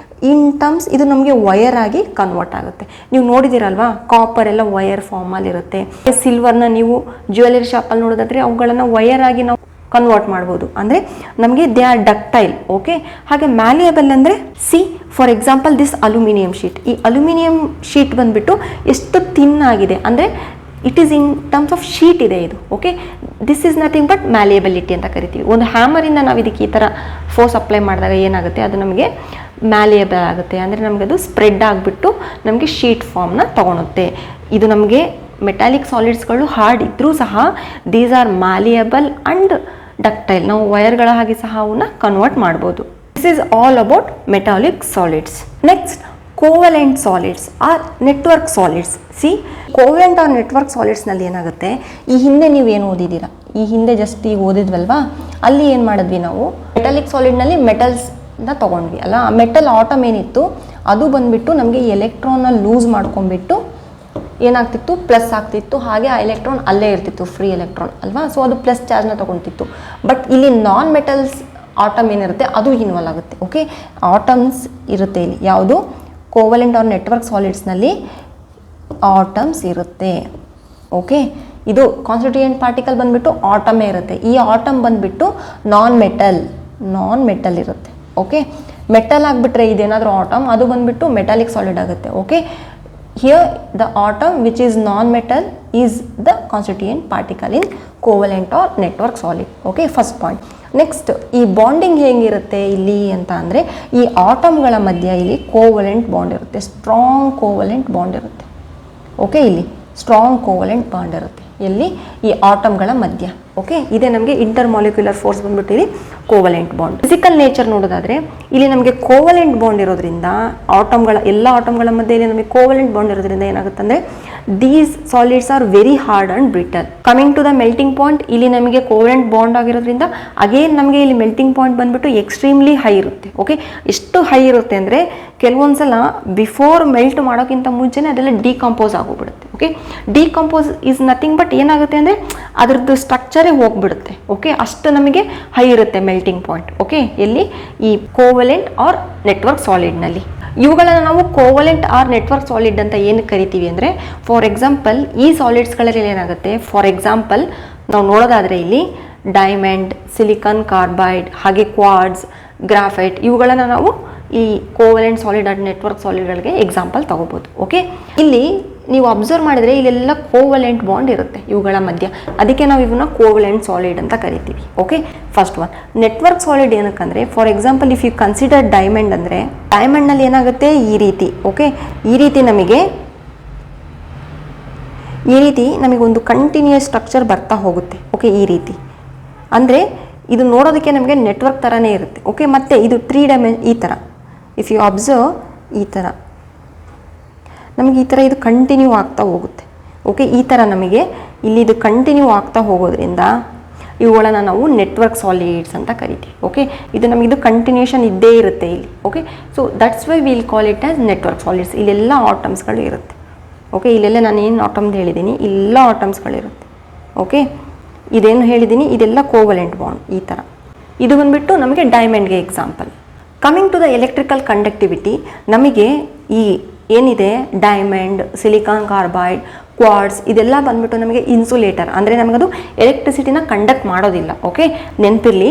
ಇನ್ ಟರ್ಮ್ಸ್ ಇದು ನಮಗೆ ವಯರ್ ಆಗಿ ಕನ್ವರ್ಟ್ ಆಗುತ್ತೆ. ನೀವು ನೋಡಿದ್ದೀರಲ್ವಾ, ಕಾಪರ್ ಎಲ್ಲ ವಯರ್ ಫಾರ್ಮಲ್ಲಿರುತ್ತೆ. ಸಿಲ್ವರ್ನ ನೀವು ಜ್ಯುವೆಲರಿ ಶಾಪಲ್ಲಿ ನೋಡೋದಾದರೆ ಅವುಗಳನ್ನು ವಯರ್ ಆಗಿ ನಾವು ಕನ್ವರ್ಟ್ ಮಾಡ್ಬೋದು, ಅಂದರೆ ನಮಗೆ ದೇ ಆರ್ ಡಕ್ಟೈಲ್, ಓಕೆ. ಹಾಗೆ ಮ್ಯಾಲಿಯಬಲ್ ಅಂದರೆ C, for example this aluminium sheet. ಈ ಅಲ್ಯೂಮಿನಿಯಂ ಶೀಟ್ ಬಂದುಬಿಟ್ಟು ಎಷ್ಟು ಥಿನ್ ಆಗಿದೆ ಅಂದರೆ it is in terms of sheet ಇದೆ ಇದು, okay. This is nothing but malleability ಅಂತ ಕರಿತೀವಿ. ಒಂದು ಹ್ಯಾಮರಿಂದ ನಾವು ಇದಕ್ಕೆ ಈ ಥರ ಫೋರ್ಸ್ ಅಪ್ಲೈ ಮಾಡಿದಾಗ ಏನಾಗುತ್ತೆ, ಅದು ನಮಗೆ ಮ್ಯಾಲಿಯಬಲ್ ಆಗುತ್ತೆ, ಅಂದರೆ ನಮಗೆ ಅದು ಸ್ಪ್ರೆಡ್ ಆಗಿಬಿಟ್ಟು ನಮಗೆ ಶೀಟ್ ಫಾರ್ಮ್ನ ತೊಗೊಳುತ್ತೆ. ಇದು ನಮಗೆ ಮೆಟಾಲಿಕ್ ಸಾಲಿಡ್ಸ್ಗಳು ಹಾರ್ಡ್ ಇದ್ದರೂ ಸಹ these are malleable and ductile. ನಾವು ವಯರ್ಗಳ ಹಾಗೆ ಸಹ ಅವನ್ನ ಕನ್ವರ್ಟ್ ಮಾಡ್ಬೋದು. This is all about metallic solids. Next, covalent solids or network solids. See, covalent or network ಸಾಲಿಡ್ಸ್ನಲ್ಲಿ ಏನಾಗುತ್ತೆ, ಈ ಹಿಂದೆ ನೀವು ಏನು ಓದಿದ್ದೀರಾ, ಈ ಹಿಂದೆ ಜಸ್ಟ್ ಈಗ ಓದಿದ್ವಲ್ವಾ, ಅಲ್ಲಿ ಏನು ಮಾಡಿದ್ವಿ ನಾವು, ಮೆಟಾಲಿಕ್ ಸಾಲಿಡ್ನಲ್ಲಿ ಮೆಟಲ್ಸ್ನ ತೊಗೊಂಡ್ವಿ ಅಲ್ಲ. ಆ ಮೆಟಲ್ ಆಟಮ್ ಏನಿತ್ತು ಅದು ಬಂದುಬಿಟ್ಟು ನಮಗೆ ಈ ಎಲೆಕ್ಟ್ರಾನ್ನ ಲೂಸ್ ಮಾಡ್ಕೊಂಡ್ಬಿಟ್ಟು ಏನಾಗ್ತಿತ್ತು, ಪ್ಲಸ್ ಆಗ್ತಿತ್ತು. ಹಾಗೆ ಆ ಎಲೆಕ್ಟ್ರಾನ್ ಅಲ್ಲೇ ಇರ್ತಿತ್ತು, ಫ್ರೀ ಎಲೆಕ್ಟ್ರಾನ್ ಅಲ್ವಾ. ಸೊ ಅದು ಪ್ಲಸ್ ಚಾರ್ಜ್ನ ತೊಗೊಳ್ತಿತ್ತು. ಬಟ್ ಇಲ್ಲಿ ನಾನ್ ಮೆಟಲ್ಸ್ ಆಟಮ್ ಏನಿರುತ್ತೆ ಅದು ಇನ್ವಾಲ್ವ್ ಆಗುತ್ತೆ, ಓಕೆ. ಆಟಮ್ಸ್ ಇರುತ್ತೆ ಇಲ್ಲಿ, ಯಾವುದು ಕೋವಲೆಂಟ್ ಆರ್ ನೆಟ್ವರ್ಕ್ ಸಾಲಿಡ್ಸ್ನಲ್ಲಿ ಆಟಮ್ಸ್ ಇರುತ್ತೆ, ಓಕೆ. ಇದು ಕಾನ್ಸ್ಟಿಟ್ಯೂಯೆಂಟ್ ಪಾರ್ಟಿಕಲ್ ಬಂದುಬಿಟ್ಟು ಆಟಮೇ ಇರುತ್ತೆ. ಈ ಆಟಮ್ ಬಂದುಬಿಟ್ಟು ನಾನ್ ಮೆಟಲ್ ಇರುತ್ತೆ, ಓಕೆ. ಮೆಟಲ್ ಆಗಿಬಿಟ್ರೆ ಇದೇನಾದರೂ ಆಟಮ್ ಅದು ಬಂದುಬಿಟ್ಟು ಮೆಟಾಲಿಕ್ ಸಾಲಿಡ್ ಆಗುತ್ತೆ, okay. Here the atom which is non-metal is the constituent particle in covalent or network solid, okay, first point. Next, ಈ ಬಾಂಡಿಂಗ್ ಹೇಗಿರುತ್ತೆ ಇಲ್ಲಿ ಅಂತ ಅಂದರೆ, ಈ ಆಟಮ್ಗಳ ಮಧ್ಯೆ ಇಲ್ಲಿ ಕೋವಲೆಂಟ್ ಬಾಂಡ್ ಇರುತ್ತೆ, ಸ್ಟ್ರಾಂಗ್ ಕೋವಲೆಂಟ್ ಬಾಂಡ್ ಇರುತ್ತೆ, ಓಕೆ. ಇಲ್ಲಿ ಸ್ಟ್ರಾಂಗ್ ಕೋವಲೆಂಟ್ ಬಾಂಡ್ ಇರುತ್ತೆ ಎಲ್ಲಿ, ಈ ಆಟಮ್ಗಳ ಮಧ್ಯ, ಓಕೆ. ಇದೇ ನಮಗೆ ಇಂಟರ್ ಮಾಲಿಕ್ಯುಲರ್ ಫೋರ್ಸ್ ಬಂದ್ಬಿಟ್ಟು ಇಲ್ಲಿ ಕೋವಲೆಂಟ್ ಬಾಂಡ್. ಫಿಸಿಕಲ್ ನೇಚರ್ ನೋಡೋದಾದ್ರೆ ಇಲ್ಲಿ ನಮಗೆ ಕೋವಲೆಂಟ್ ಬಾಂಡ್ ಇರೋದ್ರಿಂದ ಎಲ್ಲ ಆಟಮ್ಗಳ ಮಧ್ಯೆ ಇಲ್ಲಿ ನಮಗೆ ಕೋವಲೆಂಟ್ ಬಾಂಡ್ ಇರೋದ್ರಿಂದ ಏನಾಗುತ್ತೆ ಅಂದರೆ these solids are very hard and brittle. Coming to the melting point, ಇಲ್ಲಿ ನಮಗೆ ಕೋವಲೆಂಟ್ ಬಾಂಡ್ ಆಗಿರೋದ್ರಿಂದ ಅಗೇನ್ ನಮಗೆ ಇಲ್ಲಿ ಮೆಲ್ಟಿಂಗ್ ಪಾಯಿಂಟ್ ಬಂದ್ಬಿಟ್ಟು ಎಕ್ಸ್ಟ್ರೀಮ್ಲಿ ಹೈ ಇರುತ್ತೆ, ಓಕೆ. ಎಷ್ಟು ಹೈ ಇರುತ್ತೆ ಅಂದರೆ ಕೆಲವೊಂದ್ಸಲ ಬಿಫೋರ್ ಮೆಲ್ಟ್ ಮಾಡೋಕ್ಕಿಂತ ಮುಂಚೆನೇ ಅದೆಲ್ಲ ಡಿಕಂಪೋಸ್ ಆಗೋಗ್ಬಿಡುತ್ತೆ, okay. Decompose is nothing but ಏನಾಗುತ್ತೆ ಅಂದರೆ ಅದರದ್ದು ಸ್ಟ್ರಕ್ಚರೇ ಹೋಗ್ಬಿಡುತ್ತೆ, ಓಕೆ. ಅಷ್ಟು ನಮಗೆ ಹೈ ಇರುತ್ತೆ ಮೆಲ್ಟಿಂಗ್ ಪಾಯಿಂಟ್, ಓಕೆ. ಎಲ್ಲಿ, ಈ ಕೋವಲೆಂಟ್ ಆರ್ ನೆಟ್ವರ್ಕ್ ಸಾಲಿಡ್ನಲ್ಲಿ. ಇವುಗಳನ್ನು ನಾವು ಕೋವಲೆಂಟ್ ಆರ್ ನೆಟ್ವರ್ಕ್ ಸಾಲಿಡ್ ಅಂತ ಏನು ಕರಿತೀವಿ ಅಂದರೆ, ಫಾರ್ ಎಕ್ಸಾಂಪಲ್ ಈ ಸಾಲಿಡ್ಸ್ಗಳಲ್ಲಿ ಏನಾಗುತ್ತೆ, ಫಾರ್ ಎಕ್ಸಾಂಪಲ್ ನಾವು ನೋಡೋದಾದರೆ ಇಲ್ಲಿ ಡೈಮಂಡ್, ಸಿಲಿಕಾನ್ ಕಾರ್ಬೈಡ್, ಹಾಗೆ ಕ್ವಾರ್ಡ್ಸ್, ಗ್ರಾಫೈಟ್, ಇವುಗಳನ್ನು ನಾವು ಈ ಕೋವಲೆಂಟ್ ಸಾಲಿಡ್ ಆ್ಯಂಡ್ ನೆಟ್ವರ್ಕ್ ಸಾಲಿಡ್ಗಳಿಗೆ ಎಕ್ಸಾಂಪಲ್ ತಗೋಬೋದು, ಓಕೆ. ಇಲ್ಲಿ ನೀವು ಅಬ್ಸರ್ವ್ ಮಾಡಿದರೆ ಇಲ್ಲೆಲ್ಲ ಕೋವಲೆಂಟ್ ಬಾಂಡ್ ಇರುತ್ತೆ ಇವುಗಳ ಮಧ್ಯ, ಅದಕ್ಕೆ ನಾವು ಇವನ್ನ ಕೋವಲೆಂಟ್ ಸಾಲಿಡ್ ಅಂತ ಕರಿತೀವಿ, okay. First one network solid ಏನಕ್ಕಂದರೆ, for example if you consider diamond ಅಂದರೆ, ಡೈಮಂಡ್ನಲ್ಲಿ ಏನಾಗುತ್ತೆ ಈ ರೀತಿ, ಓಕೆ. ಈ ರೀತಿ ನಮಗೊಂದು ಕಂಟಿನ್ಯೂಯಸ್ ಸ್ಟ್ರಕ್ಚರ್ ಬರ್ತಾ ಹೋಗುತ್ತೆ, ಓಕೆ. ಈ ರೀತಿ ಅಂದರೆ ಇದು ನೋಡೋದಕ್ಕೆ ನಮಗೆ ನೆಟ್ವರ್ಕ್ ಥರನೇ ಇರುತ್ತೆ, ಓಕೆ. ಮತ್ತು ಇದು 3 ಡೈಮೆನ್ಷನ್ ಈ ಥರ, ಇಫ್ ಯು ಅಬ್ಸರ್ವ್ ಈ ಥರ ನಮಗೆ ಈ ಥರ ಇದು ಕಂಟಿನ್ಯೂ ಆಗ್ತಾ ಹೋಗುತ್ತೆ, ಓಕೆ. ಈ ಥರ ನಮಗೆ ಇಲ್ಲಿ ಇದು ಕಂಟಿನ್ಯೂ ಆಗ್ತಾ ಹೋಗೋದ್ರಿಂದ ಇವುಗಳನ್ನು ನಾವು ನೆಟ್ವರ್ಕ್ ಸಾಲಿಡ್ಸ್ ಅಂತ ಕರಿತೀವಿ, ಓಕೆ. ಇದು ನಮಗಿದು ಕಂಟಿನ್ಯೂಷನ್ ಇದ್ದೇ ಇರುತ್ತೆ ಇಲ್ಲಿ, okay. So that's why will call it as network solids. ಇಲ್ಲೆಲ್ಲ ಆಟಮ್ಸ್ಗಳು ಇರುತ್ತೆ, ಓಕೆ. ಇಲ್ಲೆಲ್ಲ ನಾನು ಏನು ಆಟಮ್ದು ಹೇಳಿದ್ದೀನಿ, ಎಲ್ಲ ಆಟಮ್ಸ್ಗಳಿರುತ್ತೆ, ಓಕೆ. ಇದೇನು ಹೇಳಿದ್ದೀನಿ ಇದೆಲ್ಲ ಕೋವಲೆಂಟ್ ಬಾಂಡ್ ಈ ಥರ. ಇದು ಬಂದುಬಿಟ್ಟು ನಮಗೆ ಡೈಮಂಡ್ಗೆ example. Coming to the electrical conductivity, ನಮಗೆ ಈ ಏನಿದೆ ಡೈಮಂಡ್, ಸಿಲಿಕಾನ್ ಕಾರ್ಬೈಡ್, ಕ್ವಾರ್ಡ್ಸ್ ಇದೆಲ್ಲ ಬಂದ್ಬಿಟ್ಟು ನಮಗೆ ಇನ್ಸುಲೇಟರ್, ಅಂದರೆ ನಮಗದು ಎಲೆಕ್ಟ್ರಿಸಿಟಿನ ಕಂಡಕ್ಟ್ ಮಾಡೋದಿಲ್ಲ, ಓಕೆ. ನೆನಪಿರಲಿ,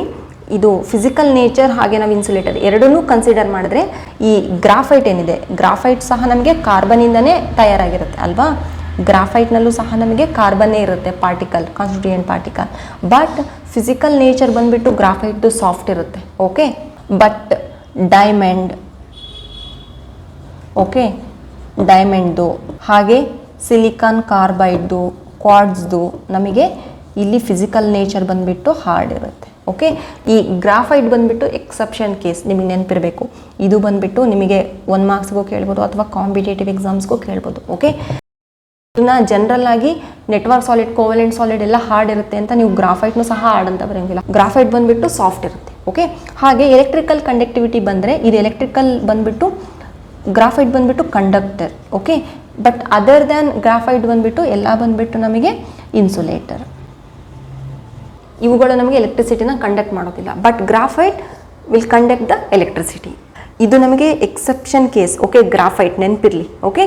ಇದು ಫಿಸಿಕಲ್ ನೇಚರ್ ಹಾಗೆ ನಾವು ಇನ್ಸುಲೇಟರ್ ಎರಡನ್ನೂ ಕನ್ಸಿಡರ್ ಮಾಡಿದ್ರೆ, ಈ ಗ್ರಾಫೈಟ್ ಏನಿದೆ, ಗ್ರಾಫೈಟ್ ಸಹ ನಮಗೆ ಕಾರ್ಬನಿಂದನೇ ತಯಾರಾಗಿರುತ್ತೆ ಅಲ್ವಾ. ಗ್ರಾಫೈಟ್ನಲ್ಲೂ ಸಹ ನಮಗೆ ಕಾರ್ಬನ್ನೇ ಇರುತ್ತೆ particle, constituent particle. But physical nature ಬಂದುಬಿಟ್ಟು ಗ್ರಾಫೈಟ್ದು ಸಾಫ್ಟ್ ಇರುತ್ತೆ, ಓಕೆ. ಬಟ್ ಡೈಮಂಡ್, ಓಕೆ, ಡೈಮಂಡ್ದು ಹಾಗೆ ಸಿಲಿಕಾನ್ ಕಾರ್ಬೈಡ್ದು, ಕ್ವಾರ್ಡ್ಸ್ದು ನಮಗೆ ಇಲ್ಲಿ ಫಿಸಿಕಲ್ ನೇಚರ್ ಬಂದುಬಿಟ್ಟು ಹಾರ್ಡ್ ಇರುತ್ತೆ. ಓಕೆ, ಈ ಗ್ರಾಫೈಟ್ ಬಂದುಬಿಟ್ಟು ಎಕ್ಸೆಪ್ಷನ್ ಕೇಸ್, ನಿಮಗೆ ನೆನಪಿರಬೇಕು. ಇದು ಬಂದುಬಿಟ್ಟು ನಿಮಗೆ 1 ಮಾರ್ಕ್ಸ್ಗೂ ಕೇಳ್ಬೋದು ಅಥವಾ ಕಾಂಪಿಟೇಟಿವ್ ಎಕ್ಸಾಮ್ಸ್ಗೂ ಕೇಳ್ಬೋದು. ಓಕೆ, ಇದನ್ನ ಜನರಲ್ ಆಗಿ ನೆಟ್ವರ್ಕ್ ಸಾಲಿಡ್, ಕೋವಲೆಂಟ್ ಸಾಲಿಡ್ ಎಲ್ಲ ಹಾರ್ಡ್ ಇರುತ್ತೆ ಅಂತ, ನೀವು ಗ್ರಾಫೈಟ್ನು ಸಹ ಹಾರ್ಡ್ ಅಂತ ಬರೋಂಗಿಲ್ಲ. ಗ್ರಾಫೈಟ್ ಬಂದುಬಿಟ್ಟು ಸಾಫ್ಟ್ ಇರುತ್ತೆ. ಓಕೆ, ಹಾಗೆ ಎಲೆಕ್ಟ್ರಿಕಲ್ ಕಂಡಕ್ಟಿವಿಟಿ ಬಂದರೆ ಇದು ಎಲೆಕ್ಟ್ರಿಕಲ್ ಬಂದುಬಿಟ್ಟು ಗ್ರಾಫೈಟ್ ಬಂದುಬಿಟ್ಟು conductor. Okay, but other than graphite ಬಂದುಬಿಟ್ಟು ಎಲ್ಲ ಬಂದುಬಿಟ್ಟು ನಮಗೆ ಇನ್ಸುಲೇಟರ್. ಇವುಗಳು ನಮಗೆ ಎಲೆಕ್ಟ್ರಿಸಿಟಿನ ಕಂಡಕ್ಟ್ ಮಾಡೋದಿಲ್ಲ, but graphite will conduct the electricity. ಇದು ನಮಗೆ ಎಕ್ಸೆಪ್ಷನ್ ಕೇಸ್. ಓಕೆ, ಗ್ರಾಫೈಟ್ ನೆನಪಿರಲಿ. ಓಕೆ,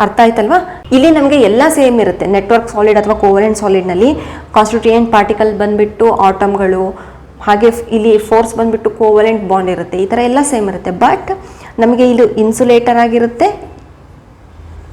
ಅರ್ಥ ಆಯ್ತಲ್ವಾ? ಇಲ್ಲಿ ನಮಗೆ ಎಲ್ಲ ಸೇಮ್ ಇರುತ್ತೆ. ನೆಟ್ವರ್ಕ್ ಸಾಲಿಡ್ ಅಥವಾ ಕೋವಲೆಂಟ್ ಸಾಲಿಡ್ನಲ್ಲಿ ಕಾನ್ಸ್ಟಿಟ್ಯೂಯೆಂಟ್ ಪಾರ್ಟಿಕಲ್ ಬಂದುಬಿಟ್ಟು ಆಟಮ್ಗಳು, ಹಾಗೆ ಇಲ್ಲಿ ಫೋರ್ಸ್ ಬಂದುಬಿಟ್ಟು ಕೋವಲೆಂಟ್ ಬಾಂಡ್ ಇರುತ್ತೆ. ಈ ಥರ ಎಲ್ಲ ಸೇಮ್ ಇರುತ್ತೆ. ಬಟ್ ನಮಗೆ ಇಲ್ಲಿ ಇನ್ಸುಲೇಟರ್ ಆಗಿರುತ್ತೆ,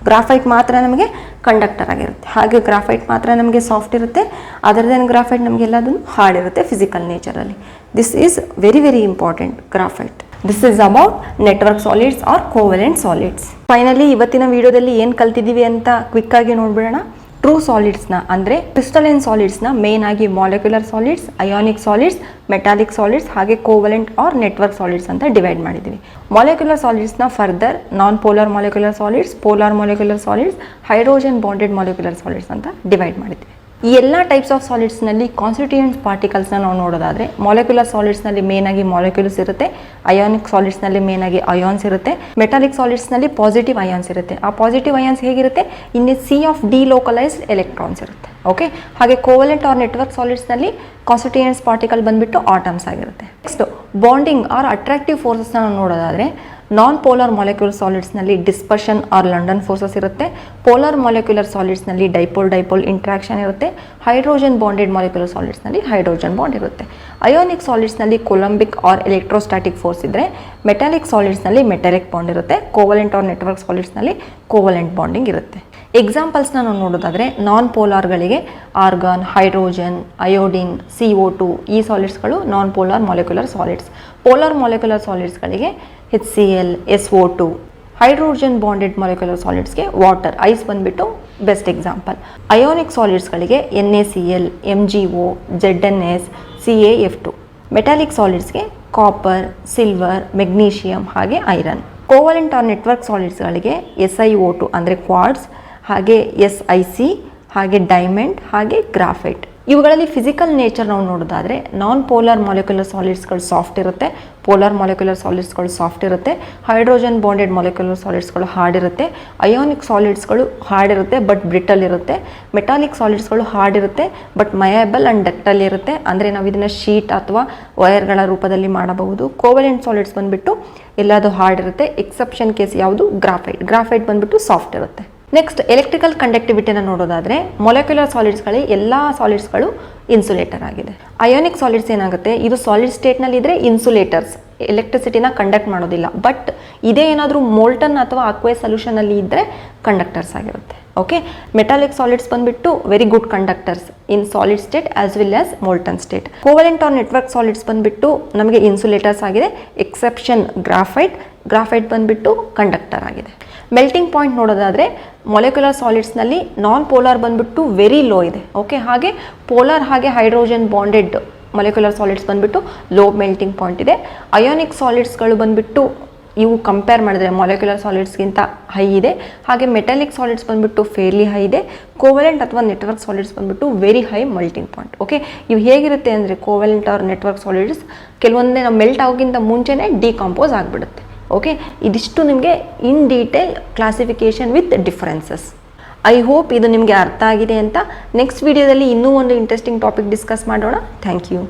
ಗ್ರಾಫೈಟ್ ಮಾತ್ರ ನಮಗೆ ಕಂಡಕ್ಟರ್ ಆಗಿರುತ್ತೆ. ಹಾಗೆ ಗ್ರಾಫೈಟ್ ಮಾತ್ರ ನಮಗೆ ಸಾಫ್ಟ್ ಇರುತ್ತೆ, ಅದರ್ ದೆನ್ ಗ್ರಾಫೈಟ್ ನಮಗೆಲ್ಲದನ್ನು ಹಾರ್ಡ್ ಇರುತ್ತೆ ಫಿಸಿಕಲ್ ನೇಚರಲ್ಲಿ. This is very very important, graphite. This is about network solids or covalent solids. Finally ಇವತ್ತಿನ ವಿಡಿಯೋದಲ್ಲಿ ಏನು ಕಲ್ತಿದ್ದೀವಿ ಅಂತ ಕ್ವಿಕ್ಕಾಗಿ ನೋಡ್ಬಿಡೋಣ. ಟ್ರೂ ಸಾಲಿಡ್ಸ್ನ ಅಂದರೆ ಕ್ರಿಸ್ಟಲೈನ್ ಸಾಲಿಡ್ಸ್ನ ಮೇನ್ ಆಗಿ molecular solids, ionic solids, metallic solids ಹಾಗೆ ಕೋವಲೆಂಟ್ ಆರ್ ನೆಟ್ವರ್ಕ್ ಸಾಲಿಡ್ಸ್ ಅಂತ ಡಿವೈಡ್ ಮಾಡಿದ್ದೀವಿ. ಮಾಲಿಕ್ಯುಲರ್ ಸಾಲಿಡ್ಸ್ನ further non polar molecular solids, polar molecular solids, hydrogen bonded molecular solids ಅಂತ ಡಿವೈಡ್ ಮಾಡಿದ್ದೀವಿ. ಈ ಎಲ್ಲ ಟೈಪ್ಸ್ ಆಫ್ ಸಾಲಿಡ್ಸ್ನಲ್ಲಿ ಕಾನ್ಸ್ಟಿಟ್ಯೂಯೆಂಟ್ ಪಾರ್ಟಿಕಲ್ಸ್ನ ನಾವು ನೋಡೋದಾದರೆ ಮಾಲಿಕ್ಯುಲರ್ ಸಾಲಿಡ್ಸ್ನಲ್ಲಿ ಮೇನ್ ಆಗಿ ಮಾಲಿಕ್ಯುಲ್ಸ್ ಇರುತ್ತೆ, ಅಯಾನಿಕ್ ಸಾಲಿಡ್ಸ್ನಲ್ಲಿ ಮೇನ್ ಆಗಿ ಅಯಾನ್ಸ್ ಇರುತ್ತೆ, ಮೆಟಾಲಿಕ್ ಸಾಲಿಡ್ಸ್ನಲ್ಲಿ ಪಾಸಿಟಿವ್ ಅಯಾನ್ಸ್ ಇರುತ್ತೆ. ಆ ಪಾಸಿಟಿವ್ ಅಯಾನ್ಸ್ ಹೇಗಿರುತ್ತೆ? In a sea of delocalised electrons ಇರುತ್ತೆ. ಓಕೆ, ಹಾಗೆ ಕೋವಲೆಂಟ್ ಆರ್ ನೆಟ್ವರ್ಕ್ ಸಾಲಿಡ್ಸ್ನಲ್ಲಿ ಕಾನ್ಸ್ಟಿಟ್ಯೂಯೆಂಟ್ಸ್ ಪಾರ್ಟಿಕಲ್ ಬಂದುಬಿಟ್ಟು ಆಟಮ್ಸ್ ಆಗಿರುತ್ತೆ. ನೆಕ್ಸ್ಟ್ ಬಾಂಡಿಂಗ್ ಆರ್ ಅಟ್ರಾಕ್ಟಿವ್ ಫೋರ್ಸಸ್ನ ನಾವು ನೋಡೋದಾದರೆ ನಾನ್ ಪೋಲಾರ್ ಮಾಲಿಕ್ಯುಲರ್ ಸಾಲಿಡ್ಸ್ನಲ್ಲಿ ಡಿಸ್ಪರ್ಷನ್ ಆರ್ ಲಂಡನ್ ಫೋರ್ಸಸ್ ಇರುತ್ತೆ, ಪೋಲಾರ್ ಮಾಲಿಕ್ಯುಲರ್ ಸಾಲಿಡ್ಸ್ನಲ್ಲಿ ಡೈಪೋಲ್ ಇಂಟ್ರಾಕ್ಷನ್ ಇರುತ್ತೆ, ಹೈಡ್ರೋಜನ್ ಬಾಂಡೆಡ್ ಮಾಲಿಕ್ಯುಲರ್ ಸಾಲಿಡ್ಸ್ನಲ್ಲಿ ಹೈಡ್ರೋಜನ್ ಬಾಂಡ್ ಇರುತ್ತೆ. ಅಯೋನಿಕ್ ಸಾಲಿಡ್ಸ್ನಲ್ಲಿ ಕೊಲಂಬಿಕ್ ಆರ್ ಎಲೆಕ್ಟ್ರೋಸ್ಟಾಟಿಕ್ ಫೋರ್ಸ್ ಇದ್ದರೆ, ಮೆಟಾಲಿಕ್ ಸಾಲಿಡ್ಸ್ನಲ್ಲಿ ಮೆಟಾಲಿಕ್ ಬಾಂಡ್ ಇರುತ್ತೆ, ಕೋವಲೆಂಟ್ ಆರ್ ನೆಟ್ವರ್ಕ್ ಸಾಲಿಡ್ಸ್ನಲ್ಲಿ ಕೋವಲೆಂಟ್ ಬಾಂಡಿಂಗ್ ಇರುತ್ತೆ. ಎಕ್ಸಾಂಪಲ್ಸ್ನ ನಾವು ನೋಡೋದಾದರೆ non ಪೋಲಾರ್ಗಳಿಗೆ argon, hydrogen, iodine, CO2 ಈ ಸಾಲಿಡ್ಸ್ಗಳು non polar molecular solids. Polar molecular ಸಾಲಿಡ್ಸ್ಗಳಿಗೆ HCl, SO2. Hydrogen bonded molecular ಸಾಲಿಡ್ಸ್ಗೆ ವಾಟರ್, ಐಸ್ ಬಂದುಬಿಟ್ಟು ಬೆಸ್ಟ್ ಎಕ್ಸಾಂಪಲ್. ಅಯೋನಿಕ್ ಸಾಲಿಡ್ಸ್ಗಳಿಗೆ NaCl, MgO, ZnS, CaF2. Metallic ಸಾಲಿಡ್ಸ್ಗೆ ಕಾಪರ್, ಸಿಲ್ವರ್, ಮೆಗ್ನೀಷಿಯಮ್ ಹಾಗೆ ಐರನ್. ಕೋವಲೆಂಟ್ ಆರ್ ನೆಟ್ವರ್ಕ್ ಸಾಲಿಡ್ಸ್ಗಳಿಗೆ SiO2 ಅಂದರೆ ಕ್ವಾರ್ಟ್ಸ್, ಹಾಗೆ SiC, ಹಾಗೆ ಡೈಮಂಡ್, ಹಾಗೆ ಗ್ರಾಫೈಟ್. ಇವುಗಳಲ್ಲಿ ಫಿಸಿಕಲ್ ನೇಚರ್ ನಾವು ನೋಡೋದಾದರೆ ನಾನ್ ಪೋಲಾರ್ ಮಾಲಿಕ್ಯುಲರ್ ಸಾಲಿಡ್ಸ್ಗಳು ಸಾಫ್ಟ್ ಇರುತ್ತೆ, ಪೋಲಾರ್ ಮಾಲಿಕ್ಯುಲರ್ ಸಾಲಿಡ್ಸ್ಗಳು ಸಾಫ್ಟ್ ಇರುತ್ತೆ, ಹೈಡ್ರೋಜನ್ ಬಾಂಡೆಡ್ ಮಾಲಿಕ್ಯುಲರ್ ಸಾಲಿಡ್ಸ್ಗಳು ಹಾರ್ಡ್ ಇರುತ್ತೆ, ಅಯಾನಿಕ್ ಸಾಲಿಡ್ಸ್ಗಳು ಹಾರ್ಡ್ ಇರುತ್ತೆ ಬಟ್ ಬ್ರಿಟಲ್ ಇರುತ್ತೆ, ಮೆಟಾಲಿಕ್ ಸಾಲಿಡ್ಸ್ಗಳು ಹಾರ್ಡ್ ಇರುತ್ತೆ ಬಟ್ ಮಯಬಲ್ ಆ್ಯಂಡ್ ಡಕ್ಟಲ್ ಇರುತ್ತೆ, ಅಂದರೆ ನಾವು ಇದನ್ನು ಶೀಟ್ ಅಥವಾ ವೈರ್ಗಳ ರೂಪದಲ್ಲಿ ಮಾಡಬಹುದು. ಕೋವಲೆಂಟ್ ಸಾಲಿಡ್ಸ್ ಬಂದುಬಿಟ್ಟು ಎಲ್ಲದು ಹಾರ್ಡ್ ಇರುತ್ತೆ. ಎಕ್ಸೆಪ್ಷನ್ ಕೇಸ್ ಯಾವುದು? ಗ್ರಾಫೈಟ್ ಬಂದುಬಿಟ್ಟು ಸಾಫ್ಟ್ ಇರುತ್ತೆ. ನೆಕ್ಸ್ಟ್ ಎಲೆಕ್ಟ್ರಿಕಲ್ ಕಂಡಕ್ಟಿವಿಟಿನ ನೋಡೋದಾದರೆ ಮಾಲಿಕ್ಯುಲರ್ ಸಾಲಿಡ್ಸ್ಗಳೇ ಎಲ್ಲ ಸಾಲಿಡ್ಸ್ಗಳು ಇನ್ಸುಲೇಟರ್ ಆಗಿದೆ. ಅಯೋನಿಕ್ ಸಾಲಿಡ್ಸ್ ಏನಾಗುತ್ತೆ, ಇದು ಸಾಲಿಡ್ ಸ್ಟೇಟ್ನಲ್ಲಿ ಇದ್ದರೆ ಇನ್ಸುಲೇಟರ್ಸ್, ಎಲೆಕ್ಟ್ರಿಸಿಟಿನ ಕಂಡಕ್ಟ್ ಮಾಡೋದಿಲ್ಲ. ಬಟ್ ಇದೇ ಏನಾದರೂ ಮೋಲ್ಟನ್ ಅಥವಾ ಅಕ್ವೈಸ್ ಸೊಲ್ಯೂಷನಲ್ಲಿ ಇದ್ದರೆ ಕಂಡಕ್ಟರ್ಸ್ ಆಗಿರುತ್ತೆ. ಓಕೆ, ಮೆಟಾಲಿಕ್ ಸಾಲಿಡ್ಸ್ ಬಂದುಬಿಟ್ಟು very good conductors in solid state as well as molten state. Covalent or network solids ಬಂದುಬಿಟ್ಟು ನಮಗೆ ಇನ್ಸುಲೇಟರ್ಸ್ ಆಗಿದೆ. ಎಕ್ಸೆಪ್ಷನ್ ಗ್ರಾಫೈಟ್ ಬಂದುಬಿಟ್ಟು ಕಂಡಕ್ಟರ್ ಆಗಿದೆ. ಮೆಲ್ಟಿಂಗ್ ಪಾಯಿಂಟ್ ನೋಡೋದಾದರೆ ಮಾಲಿಕ್ಯುಲರ್ ಸಾಲಿಡ್ಸ್ನಲ್ಲಿ ನಾನ್ ಪೋಲಾರ್ ಬಂದುಬಿಟ್ಟು ವೆರಿ ಲೋ ಇದೆ. ಓಕೆ, ಹಾಗೆ ಪೋಲಾರ್ ಹಾಗೆ ಹೈಡ್ರೋಜನ್ ಬಾಂಡೆಡ್ ಮಾಲಿಕ್ಯುಲರ್ ಸಾಲಿಡ್ಸ್ ಬಂದುಬಿಟ್ಟು ಲೋ ಮೆಲ್ಟಿಂಗ್ ಪಾಯಿಂಟ್ ಇದೆ. ಅಯೋನಿಕ್ ಸಾಲಿಡ್ಸ್ಗಳು ಬಂದುಬಿಟ್ಟು ಇವು ಕಂಪೇರ್ ಮಾಡಿದ್ರೆ ಮಾಲಿಕ್ಯುಲರ್ ಸಾಲಿಡ್ಸ್ಗಿಂತ ಹೈ ಇದೆ. ಹಾಗೆ ಮೆಟಾಲಿಕ್ ಸಾಲಿಡ್ಸ್ ಬಂದುಬಿಟ್ಟು ಫೇರ್ಲಿ ಹೈ ಇದೆ. ಕೋವಲೆಂಟ್ ಅಥವಾ ನೆಟ್ವರ್ಕ್ ಸಾಲಿಡ್ಸ್ ಬಂದುಬಿಟ್ಟು very high melting point. Okay, ಇವು ಹೇಗಿರುತ್ತೆ ಅಂದರೆ ಕೋವಲೆಂಟ್ ಆರ್ ನೆಟ್ವರ್ಕ್ ಸಾಲಿಡ್ಸ್ ಕೆಲವೊಂದೇ ನಾವು ಮೆಲ್ಟ್ ಆಗೋಕ್ಕಿಂತ ಮುಂಚೆನೇ ಡಿಕಂಪೋಸ್ ಆಗಿಬಿಡುತ್ತೆ. ಓಕೆ, ಇದಿಷ್ಟು ನಿಮಗೆ in detail classification with differences. I hope ಇದು ನಿಮಗೆ ಅರ್ಥ ಆಗಿದೆ ಅಂತ. ನೆಕ್ಸ್ಟ್ ವಿಡಿಯೋದಲ್ಲಿ ಇನ್ನೂ ಒಂದು ಇಂಟ್ರೆಸ್ಟಿಂಗ್ ಟಾಪಿಕ್ ಡಿಸ್ಕಸ್ ಮಾಡೋಣ. Thank you.